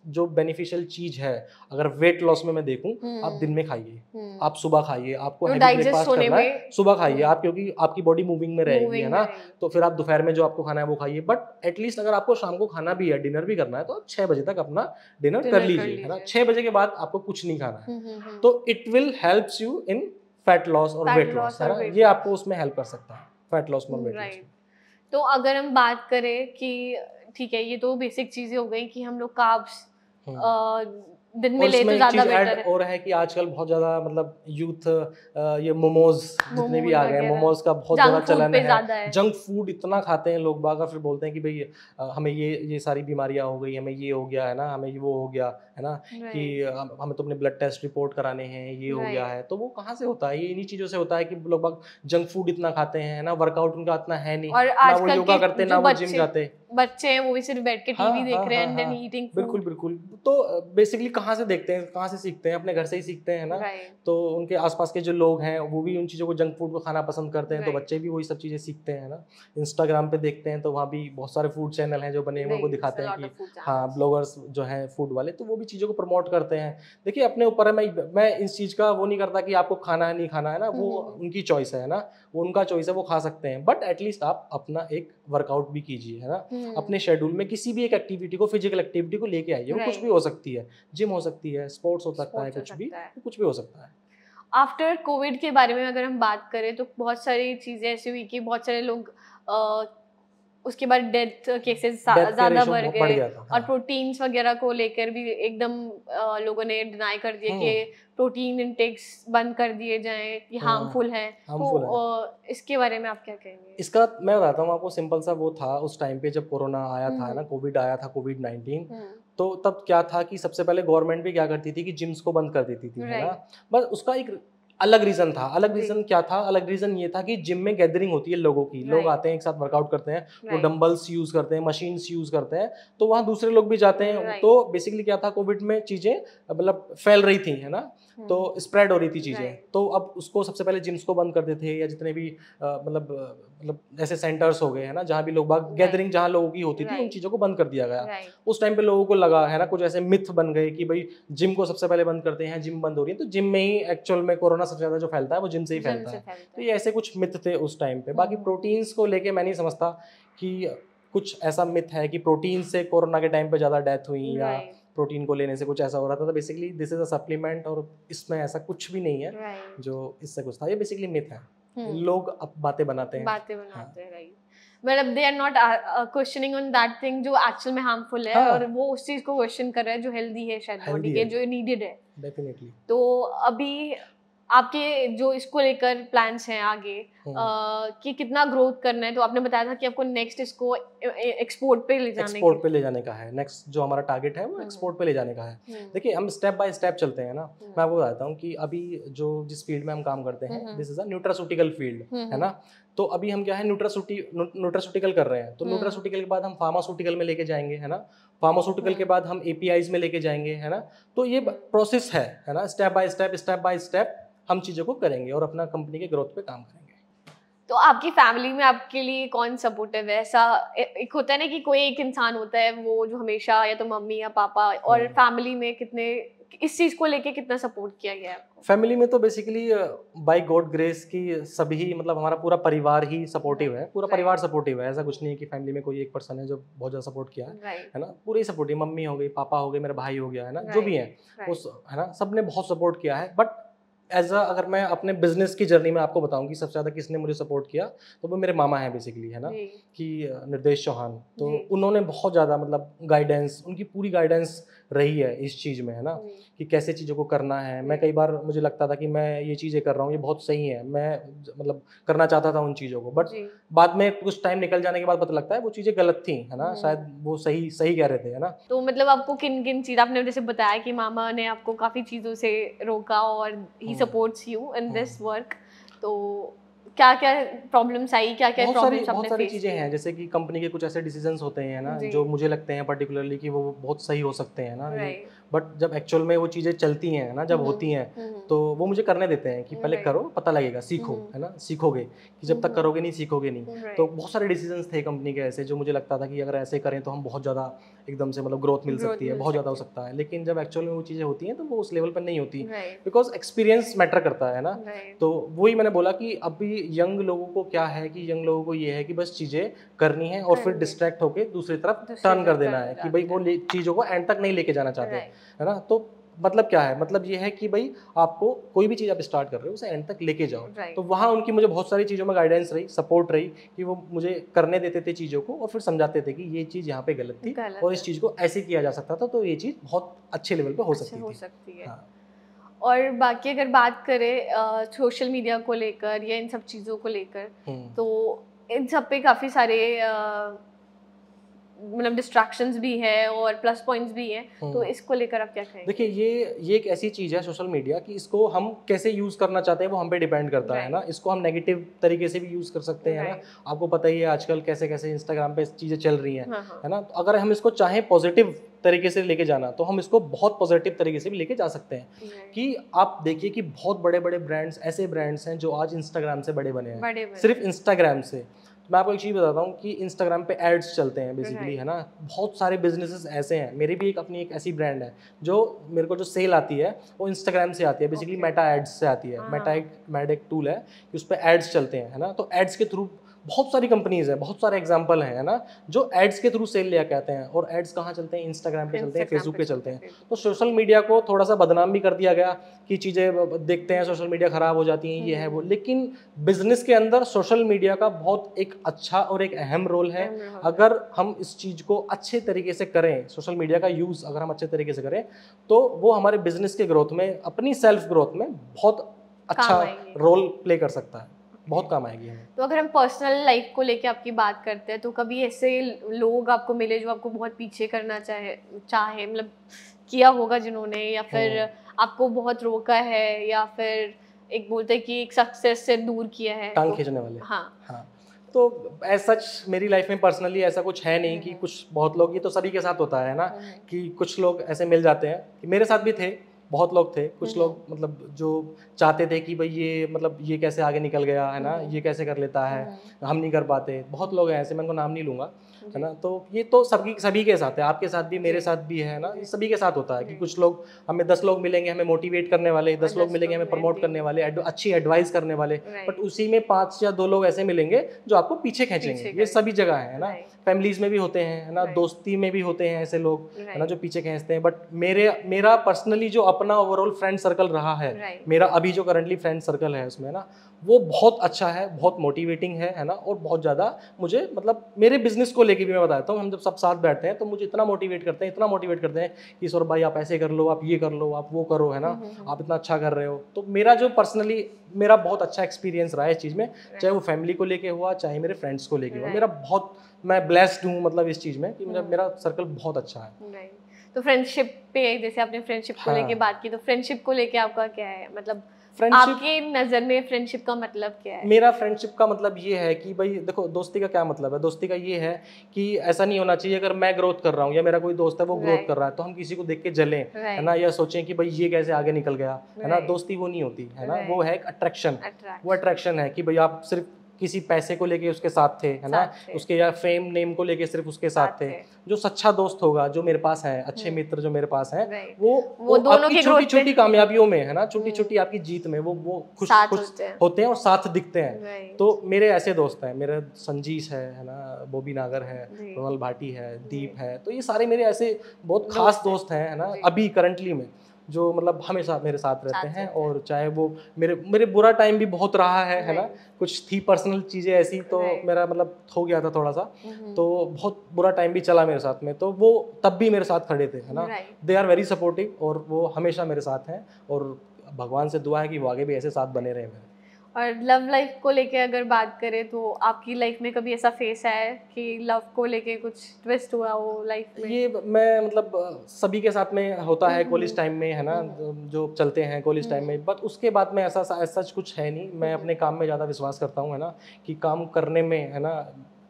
Speaker 2: जो बेनिफिशियल चीज है अगर वेट लॉस में मैं देखूं, आप दिन में खाइए, आप सुबह खाइए, आपको हैवी ब्रेकफास्ट करना है सुबह खाइए आप, क्योंकि आपकी बॉडी मूविंग में रहेगी, है ना। तो फिर आप दोपहर में जो आपको खाना है वो खाइए, बट एटलीस्ट अगर आपको शाम को खाना भी है, डिनर भी करना है, तो आप 6 बजे तक अपना डिनर कर लीजिए, है ना। 6 बजे के बाद आपको कुछ नहीं खाना है, तो it will helps you in fat loss और वेट लॉस, है ना। ये आपको उसमें हेल्प कर सकता है, फैट लॉस में, वेट लॉस।
Speaker 1: तो अगर हम बात करें कि ठीक है, ये तो बेसिक चीजें हो गई कि हम लोग कार्ब्स दिन में ले तो ज्यादा बेटर है।
Speaker 2: और है कि आजकल बहुत ज्यादा मतलब यूथ ये मोमोज जितने भी आ गए, मोमोज का बहुत ज्यादा चलन है, जंक फूड इतना खाते हैं लोग बाग, फिर बोलते हैं कि भाई हमें ये सारी बीमारियां हो गई, हमें ये हो गया है ना, हमें वो हो गया है ना, कि हमें तो अपने ब्लड टेस्ट रिपोर्ट कराने हैं, ये हो गया है। तो वो कहाँ से होता है? ये इन्हीं चीजों से होता है कि लोग बाग जंक फूड इतना खाते हैं ना, वर्कआउट उनका इतना है नहीं, ना वो योगा करते ना वो जिम जाते।
Speaker 1: बच्चे हैं वो भी सिर्फ बैठ के टीवी देख रहे हैं एंड देन ईटिंग फूड।
Speaker 2: बिल्कुल बिल्कुल। तो बेसिकली कहाँ से देखते हैं, कहाँ से सीखते हैं? अपने घर से ही सीखते हैं ना। तो उनके आसपास के जो लोग हैं वो भी उन चीज़ों को, जंक फूड को खाना पसंद करते हैं, तो बच्चे भी वही सब चीज़ें सीखते हैं ना। इंस्टाग्राम पे देखते हैं तो वहाँ भी बहुत सारे फूड चैनल हैं जो बने हुए, वो दिखाते हैं कि हाँ ब्लॉगर्स जो हैं फूड वाले, तो वो भी चीज़ों को प्रमोट करते हैं। देखिए अपने ऊपर है, मैं इस चीज़ का वो नहीं करता कि आपको खाना है नहीं खाना है ना, वो उनकी चॉइस है ना, वो उनका चॉइस है, वो खा सकते हैं। बट एटलीस्ट आप अपना एक वर्कआउट भी कीजिए है ना, अपने शेड्यूल में किसी भी एक एक्टिविटी को, फिजिकल एक्टिविटी को लेके आइए। वो कुछ भी हो सकती है, जिम हो सकती है, स्पोर्ट्स हो सकता है, कुछ भी हो सकता है।
Speaker 1: आफ्टर कोविड के बारे में अगर हम बात करें तो बहुत सारी चीजें ऐसी हुई कि बहुत सारे लोग उसके बाद डेथ केसेस ज्यादा बढ़ गए, और प्रोटीन्स वगैरह को लेकर भी एकदम लोगों ने डिनाई कर दिया कि प्रोटीन इंटेक्स बंद कर दिए जाएं, कि हार्मफुल है। तो इसके बारे में आप क्या कहेंगे?
Speaker 2: इसका मैं बताता हूँ आपको, सिंपल सा वो था उस टाइम पे जब कोरोना आया था ना, कोविड आया था, कोविड-19, तो तब क्या था कि सबसे पहले गवर्नमेंट भी क्या करती थी कि जिम्स को बंद कर देती थी है ना। बस उसका एक अलग रीजन था। अलग रीजन क्या था? अलग रीजन ये था कि जिम में गैदरिंग होती है लोगों की, लोग आते हैं एक साथ वर्कआउट करते हैं, वो डंबल्स यूज करते हैं, मशीन्स यूज करते हैं, तो वहाँ दूसरे लोग भी जाते हैं। तो बेसिकली क्या था, कोविड में चीजें मतलब फैल रही थी है ना, तो स्प्रेड हो रही थी चीजें। तो अब उसको सबसे पहले जिम्स को बंद कर देते थे, या जितने भी मतलब ऐसे सेंटर्स हो गए है ना जहाँ भी लोग बाग गैदरिंग जहाँ लोगों की होती थी, उन चीजों को बंद कर दिया गया। उस टाइम पे लोगों को लगा है ना, कुछ ऐसे मिथ बन गए कि भाई जिम को सबसे पहले बंद करते हैं, जिम बंद हो रही है, तो जिम में ही एक्चुअल में कोरोना सबसे ज्यादा जो फैलता है वो जिम से ही फैलता है। तो ये ऐसे कुछ मिथ थे उस टाइम पे। बाकी प्रोटीन्स को लेके मैं नहीं समझता कि कुछ ऐसा मिथ है कि प्रोटीन से कोरोना के टाइम पे ज्यादा डेथ हुई, या प्रोटीन को लेने से कुछ ऐसा हो रहा था। तो basically this is a supplement, और इसमें ऐसा कुछ भी नहीं है जो इससे कुछ था। ये बेसिकली मिथ है, लोग अब बातें बनाते हैं।
Speaker 1: राइट, मतलब they are not questioning on that thing जो एक्चुअल में हार्मफुल है, और वो उस चीज को क्वेश्चन कर रहे हैं जो हेल्दी है शायद बॉडी के, जो नीडेड है
Speaker 2: डेफिनेटली।
Speaker 1: तो अभी आपके जो इसको लेकर प्लान्स हैं आगे कि कितना ग्रोथ करना है? तो आपने बताया था कि आपको नेक्स्ट इसको एक्सपोर्ट पे ले
Speaker 2: जाने का है। नेक्स्ट जो हमारा टारगेट है वो एक्सपोर्ट पे ले जाने का है। देखिए हम स्टेप बाय स्टेप चलते हैं ना। मैं आपको बताता हूँ कि अभी जो जिस फील्ड में हम काम करते हैं, this is a nutraceutical field है ना। तो अभी हम क्या है, न्यूट्रास्यूटिकल कर रहे हैं। तो न्यूट्रास्यूटिकल के बाद हम फार्मास्यूटिकल में लेके जाएंगे है ना, फार्मास्यूटिकल के बाद हम एपीआईज में लेके जाएंगे है ना। तो ये प्रोसेस है ना, स्टेप बाय स्टेप हम चीज़ों को करेंगे और अपना कंपनी के ग्रोथ पे काम करेंगे।
Speaker 1: तो आपकी फैमिली में आपके लिए कौन सपोर्टिव है? ऐसा एक होता है ना कि कोई एक इंसान होता है वो जो हमेशा, या तो मम्मी या पापा, और फैमिली में कितने इस चीज को लेके कितना सपोर्ट किया गया है आपको?
Speaker 2: फैमिली में तो बेसिकली बाय गॉड ग्रेस की सभी, मतलब हमारा पूरा परिवार ही सपोर्टिव है। पूरा परिवार सपोर्टिव है। ऐसा कुछ नहीं है कि फैमिली में कोई एक पर्सन है जो बहुत ज्यादा सपोर्ट किया है ना। पूरे ही सपोर्टिव, मम्मी हो गई, पापा हो गए, मेरा भाई हो गया है ना, जो भी है उस है ना, सबने बहुत सपोर्ट किया है। बट अगर मैं अपने बिजनेस की जर्नी में आपको बताऊं कि सबसे ज़्यादा किसने मुझे सपोर्ट किया, तो वो मेरे मामा हैं बेसिकली है ना, कि निर्देश चौहान। तो उन्होंने बहुत ज़्यादा मतलब गाइडेंस, उनकी पूरी गाइडेंस रही है इस चीज़ में है ना, कि कैसे चीज़ों को करना है। मैं कई बार मुझे लगता था कि मैं ये चीज़ें कर रहा हूँ ये बहुत सही है, मैं मतलब करना चाहता था उन चीज़ों को, बट बाद में कुछ टाइम निकल जाने के बाद पता लगता है वो चीज़ें गलत थी है ना, शायद वो सही कह रहे थे है ना।
Speaker 1: तो मतलब आपको किन किन चीज़, आपने जैसे बताया कि मामा ने आपको काफ़ी चीज़ों से रोका और he supports you in this work, तो क्या क्या प्रॉब्लम्स आई, क्या क्या प्रॉब्लम्स आपने फेस की?
Speaker 2: बहुत सारी चीज़ें हैं, जैसे कि कंपनी के कुछ ऐसे डिसीजंस होते हैं ना जो मुझे लगते हैं पर्टिकुलरली कि वो बहुत सही हो सकते हैं ना, बट जब एक्चुअल में वो चीज़ें चलती हैं ना, जब होती हैं तो वो मुझे करने देते हैं कि पहले करो, पता लगेगा, सीखो है ना, सीखोगे, कि जब तक करोगे नहीं सीखोगे नहीं। तो बहुत सारे डिसीजंस थे कंपनी के ऐसे जो मुझे लगता था कि अगर ऐसे करें तो हम बहुत ज़्यादा एकदम से मतलब ग्रोथ मिल सकती है, बहुत ज़्यादा हो सकता है। लेकिन जब एक्चुअल में वो चीज़ें होती हैं तो वो उस लेवल पर नहीं होती, बिकॉज एक्सपीरियंस मैटर करता है ना। तो वही मैंने बोला कि अभी यंग लोगों को क्या है कि यंग लोगों को ये है कि बस चीज़ें करनी है और फिर डिस्ट्रैक्ट होकर दूसरी तरफ टर्न कर देना है, कि भाई वो चीज़ों को एंड तक नहीं लेके जाना चाहते है ना। तो मतलब क्या है, मतलब ये है कि भाई आपको कोई भी चीज़ आप स्टार्ट कर रहे हो उसे एंड तक लेके जाओ। तो वहाँ उनकी मुझे बहुत सारी चीज़ों में गाइडेंस रही, सपोर्ट रही, कि वो मुझे करने देते थे चीज़ों को और फिर समझाते थे कि ये चीज़ यहाँ पे गलत थी और इस चीज़ को ऐसे किया जा सकता था, तो ये चीज़ बहुत अच्छे लेवल पे हो सकती है। हाँ।
Speaker 1: और बाकी अगर बात करें सोशल मीडिया को लेकर या इन सब चीज़ों को लेकर, तो इन सब पे काफ़ी सारे मतलब डिस्ट्रैक्शंस भी है और प्लस पॉइंट्स भी हैं, तो इसको लेकर आप क्या कहेंगे?
Speaker 2: देखिए ये एक ऐसी चीज़ है सोशल मीडिया कि इसको हम कैसे यूज़ करना चाहते हैं वो हम पे डिपेंड करता है ना। इसको हम नेगेटिव तरीके से भी यूज़ कर सकते हैं ना। आपको पता ही है आजकल कैसे कैसे इंस्टाग्राम पे चीज़ें चल रही हैं, है ना। तो अगर हम इसको चाहें पॉजिटिव तरीके से लेके जाना, तो हम इसको बहुत पॉजिटिव तरीके से भी लेके जा सकते हैं। कि आप देखिए कि बहुत बड़े बड़े ब्रांड्स, ऐसे ब्रांड्स हैं जो आज इंस्टाग्राम से बड़े बने हैं, सिर्फ इंस्टाग्राम से। मैं आपको एक चीज़ बताता हूँ कि इंस्टाग्राम पे एड्स चलते हैं बेसिकली, है ना। बहुत सारे बिजनेसेस ऐसे हैं, मेरी भी अपनी एक ऐसी ब्रांड है जो मेरे को जो सेल आती है वो इंस्टाग्राम से आती है, बेसिकली मेटा एड्स से आती है। मेटा एक टूल है कि उस पर एड्स चलते हैं, है ना। तो एड्स के थ्रू बहुत सारी कंपनीज हैं, बहुत सारे एग्जांपल हैं, है ना, जो एड्स के थ्रू सेल लेके आते हैं। और एड्स कहाँ चलते हैं? इंस्टाग्राम पे चलते हैं, फेसबुक पे चलते हैं। तो सोशल मीडिया को थोड़ा सा बदनाम भी कर दिया गया कि चीज़ें देखते हैं सोशल मीडिया ख़राब हो जाती हैं, ये है वो। लेकिन बिजनेस के अंदर सोशल मीडिया का बहुत एक अच्छा और एक अहम रोल है। अगर हम इस चीज़ को अच्छे तरीके से करें, सोशल मीडिया का यूज़ अगर हम अच्छे तरीके से करें, तो वो हमारे बिजनेस के ग्रोथ में, अपनी सेल्फ ग्रोथ में बहुत अच्छा रोल प्ले कर सकता है, बहुत काम आएगी हमें।
Speaker 1: तो अगर हम पर्सनल लाइफ को लेके आपकी बात करते हैं, तो कभी ऐसे लोग आपको मिले जो आपको बहुत पीछे करना चाहे मतलब किया होगा जिन्होंने, या फिर आपको बहुत रोका है, या फिर एक बोलते हैं कि एक सक्सेस से दूर किया है,
Speaker 2: टांग खींचने वाले?
Speaker 1: हाँ।
Speaker 2: तो एज सच मेरी लाइफ में पर्सनली ऐसा कुछ है नहीं कि कुछ बहुत लोग, ये तो सभी के साथ होता है ना कि कुछ लोग ऐसे मिल जाते हैं, कि मेरे साथ भी थे, बहुत लोग थे। कुछ लोग मतलब जो चाहते थे कि भाई ये मतलब ये कैसे आगे निकल गया, है ना, ये कैसे कर लेता है, हम नहीं कर पाते। बहुत लोग हैं ऐसे, मैं उनको नाम नहीं लूँगा, है ना। तो ये तो सभी के साथ है, आपके साथ भी, मेरे साथ भी है ना, ये सभी के साथ होता है कि कुछ लोग, हमें 10 लोग मिलेंगे हमें मोटिवेट करने वाले, 10 लोग मिलेंगे हमें प्रमोट करने वाले, अच्छी एडवाइस करने वाले, बट उसी में 5 या 2 लोग ऐसे मिलेंगे जो आपको पीछे खींचेंगे। ये सभी जगह है ना, फैमिलीज में भी होते हैं, है ना, दोस्ती में भी होते हैं ऐसे लोग, है ना, जो पीछे खींचते हैं। बट मेरा पर्सनली जो अपना ओवरऑल फ्रेंड सर्कल रहा है, मेरा अभी जो करंटली फ्रेंड सर्कल है उसमें ना, वो बहुत अच्छा है, बहुत मोटिवेटिंग है ना। और बहुत ज़्यादा मुझे मतलब मेरे बिजनेस को लेके भी मैं बताता हूँ, हम जब सब साथ बैठते हैं तो मुझे इतना मोटिवेट करते हैं कि सौरभ भाई आप ऐसे कर लो, आप ये कर लो, आप वो करो, है ना, आप इतना अच्छा कर रहे हो। तो मेरा जो पर्सनली मेरा बहुत अच्छा एक्सपीरियंस रहा है इस चीज़ में, चाहे वो फैमिली को लेके हुआ, चाहे मेरे फ्रेंड्स को लेके हुआ। मेरा बहुत, मैं ब्लेस्ड हूँ मतलब इस चीज़ में कि मेरा सर्कल बहुत अच्छा है।
Speaker 1: तो फ्रेंडशिप पे, जैसे आपने फ्रेंडशिप को लेके बात की, तो फ्रेंडशिप को लेके आपका क्या है, मतलब आपके नज़र में फ्रेंडशिप का मतलब क्या है?
Speaker 2: मेरा फ्रेंडशिप का मतलब ये है कि भाई देखो, दोस्ती का क्या मतलब है? दोस्ती का ये है कि ऐसा नहीं होना चाहिए अगर मैं ग्रोथ कर रहा हूँ या मेरा कोई दोस्त है वो ग्रोथ कर रहा है तो हम किसी को देख के जलें, है ना, या सोचें कि भाई ये कैसे आगे निकल गया, है ना। दोस्ती वो नहीं होती, है ना, वो है एक अट्रैक्शन। वो अट्रैक्शन है कि भाई आप सिर्फ किसी पैसे को लेके उसके साथ थे, है ना, उसके या फेम नेम को लेके सिर्फ उसके साथ थे। जो सच्चा दोस्त होगा जो मेरे पास है, अच्छे मित्र जो मेरे पास हैं, वो दोनों की छोटी छोटी कामयाबियों में, है ना, छोटी छोटी आपकी जीत में वो खुश होते हैं और साथ दिखते हैं। तो मेरे ऐसे दोस्त हैं, मेरे संजीश है ना, बॉबी नागर है, रोनल भाटी है, दीप है। तो ये सारे मेरे ऐसे बहुत खास दोस्त हैं, है ना, अभी करंटली में, जो मतलब हमेशा मेरे साथ रहते हैं। और चाहे वो मेरे बुरा टाइम भी बहुत रहा है ना, कुछ थी पर्सनल चीज़ें ऐसी, तो मेरा मतलब हो गया था थोड़ा सा, तो बहुत बुरा टाइम भी चला मेरे साथ में, तो वो तब भी मेरे साथ खड़े थे, है ना। दे आर वेरी सपोर्टिव और वो हमेशा मेरे साथ हैं, और भगवान से दुआ है कि वो आगे भी ऐसे साथ बने रहे मेरे।
Speaker 1: और लव लाइफ को लेके अगर बात करें, तो आपकी लाइफ में कभी ऐसा फेस है कि लव को लेके कुछ ट्विस्ट हुआ हो लाइफ में?
Speaker 2: ये मैं मतलब सभी के साथ में होता है कॉलेज टाइम में, है ना, जो चलते हैं कॉलेज टाइम में, बट उसके बाद में ऐसा सच कुछ है नहीं। मैं अपने काम में ज़्यादा विश्वास करता हूँ, है ना, कि काम करने में, है ना,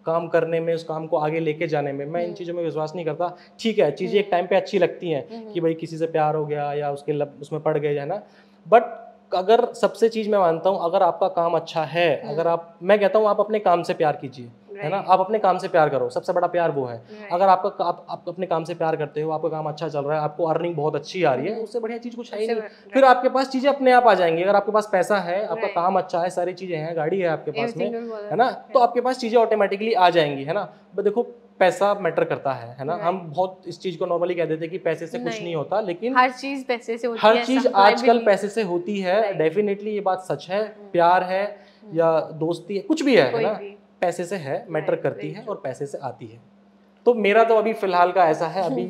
Speaker 2: काम करने में, उस काम को आगे लेके जाने में मैं इन चीज़ों में विश्वास नहीं करता। ठीक है, चीज़ें एक टाइम पे अच्छी लगती हैं कि भाई किसी से प्यार हो गया या उसमें पड़ गए, है ना, बट अगर सबसे चीज़ मैं मानता हूँ, अगर आपका काम अच्छा है, अगर मैं कहता हूँ आप अपने काम से प्यार कीजिए, है ना, आप अपने काम से प्यार करो, सबसे बड़ा प्यार वो है। अगर आप अपने काम से प्यार करते हो, आपका काम अच्छा चल रहा है, आपको अर्निंग बहुत अच्छी आ रही है, उससे बढ़िया चीज़ कुछ है ही नहीं। फिर आपके पास चीज़ें अपने आप आ जाएंगी। अगर आपके पास पैसा है, आपका काम अच्छा है, सारी चीज़ें हैं, गाड़ी है आपके पास में, है ना, तो आपके पास चीज़ें ऑटोमेटिकली आ जाएंगी, है ना। देखो पैसा मैटर करता है ना। हम बहुत इस चीज को नॉर्मली कह देते हैं कि पैसे से कुछ नहीं होता, लेकिन
Speaker 1: हर चीज पैसे से होती
Speaker 2: हर
Speaker 1: है,
Speaker 2: चीज आजकल पैसे से होती है। डेफिनेटली ये बात सच है। प्यार है या दोस्ती है, कुछ भी है ना, पैसे से है, मैटर करती है और पैसे से आती है। तो मेरा तो अभी फिलहाल का ऐसा है, अभी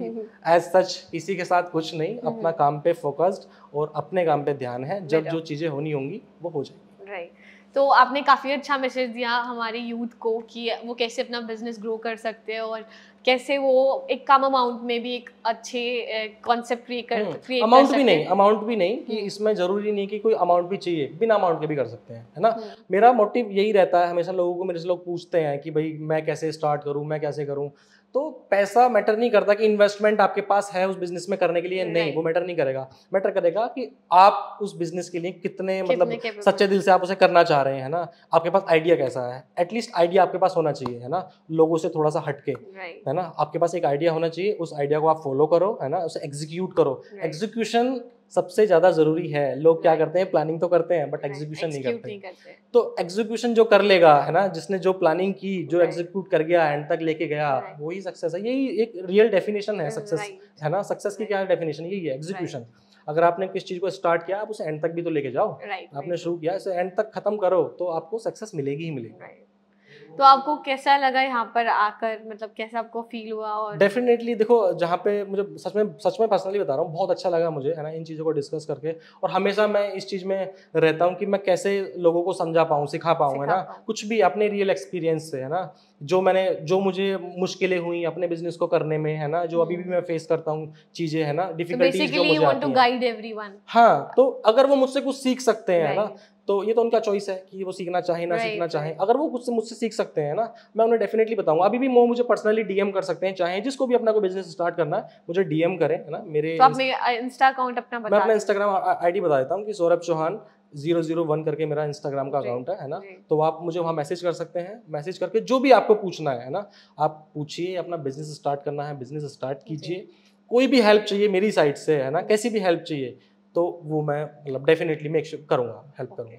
Speaker 2: एज सच किसी के साथ कुछ नहीं, अपना काम पे फोकस्ड और अपने काम पे ध्यान है। जब जो चीजें होनी होंगी वो हो जाएगी।
Speaker 1: राइट। तो आपने काफ़ी अच्छा मैसेज दिया हमारे यूथ को कि वो कैसे अपना बिजनेस ग्रो कर सकते हैं और कैसे वो एक कम अमाउंट में भी एक अच्छे कॉन्सेप्ट क्रिएट कर सकते हैं।
Speaker 2: अमाउंट भी नहीं कि इसमें जरूरी नहीं कि कोई अमाउंट भी चाहिए, बिना अमाउंट के भी कर सकते हैं, है ना। मेरा मोटिव यही रहता है हमेशा। लोगों को मेरे से लोग पूछते हैं कि भाई मैं कैसे स्टार्ट करूं, मैं कैसे करूं। तो पैसा मैटर नहीं करता कि इन्वेस्टमेंट आपके पास है उस बिजनेस में करने के लिए, नहीं, वो मैटर नहीं करेगा। मैटर करेगा कि आप उस बिजनेस के लिए कितने मतलब सच्चे दिल से आप उसे करना चाह रहे हैं, है ना। आपके पास आइडिया कैसा है, एटलीस्ट आइडिया आपके पास होना चाहिए, है ना, लोगों से थोड़ा सा हटके, है ना। आपके पास एक आइडिया होना चाहिए, उस आइडिया को आप फॉलो करो, है ना, उसे एग्जीक्यूट करो। एग्जीक्यूशन सबसे ज्यादा जरूरी है। लोग क्या करते हैं, प्लानिंग तो करते हैं बट एग्जीक्यूशन नहीं करते। तो एग्जीक्यूशन जो कर लेगा, है ना, जिसने जो प्लानिंग की, जो एग्जीक्यूट कर गया, एंड तक लेके गया, वही सक्सेस है। यही एक रियल डेफिनेशन है सक्सेस, है ना। सक्सेस की क्या डेफिनेशन, यही है, एग्जीक्यूशन। अगर आपने किस चीज को स्टार्ट किया, आप उसे एंड तक भी तो लेके जाओ। आपने शुरू किया, इसे एंड तक खत्म करो, तो आपको सक्सेस मिलेगी ही मिलेगी।
Speaker 1: तो आपको कैसा लगा यहाँ पर आकर, मतलब कैसा आपको फील हुआ? और
Speaker 2: डेफिनेटली देखो, जहाँ पे मुझे सच में पर्सनली बता रहा हूँ, बहुत अच्छा लगा मुझे, है ना, इन चीज़ों को डिस्कस करके। और हमेशा मैं इस चीज़ में रहता हूँ कि मैं कैसे लोगों को समझा पाऊँ, सिखा पाऊँ, है ना, कुछ भी अपने रियल एक्सपीरियंस से, है ना। जो मुझे मुश्किलें हुई अपने बिजनेस को करने में, है ना, जो अभी भी मैं फेस करता हूँ चीज़ें, है ना, डिफिकल्टीज जो मुझे आती हैं। हाँ, तो अगर वो मुझसे कुछ सीख सकते हैं, है ना, तो ये तो उनका चॉइस है कि वो सीखना चाहे ना सीखना चाहे। अगर वो कुछ मुझसे सीख सकते हैं ना, मैं उन्हें डेफिनेटली बताऊंगा। अभी भी वो मुझे पर्सनली डीएम कर सकते हैं, चाहे जिसको भी अपना कोई बिजनेस स्टार्ट करना है मुझे डीएम करें, है ना। मेरे
Speaker 1: तो आप इंस्टा अकाउंट अपना बता,
Speaker 2: मैं अपना इंस्टाग्राम आईडी बता देता हूँ कि सौरभ चौहान 001 करके मेरा इंस्टाग्राम का अकाउंट है ना। तो आप मुझे वहाँ मैसेज कर सकते हैं। मैसेज करके जो भी आपको पूछना है ना, आप पूछिए। अपना बिजनेस स्टार्ट करना है, बिजनेस स्टार्ट कीजिए। कोई भी हेल्प चाहिए मेरी साइड से, है ना, कैसी भी हेल्प चाहिए, तो वो मैं मतलब डेफिनेटली करूँगा, हेल्प करूँगा।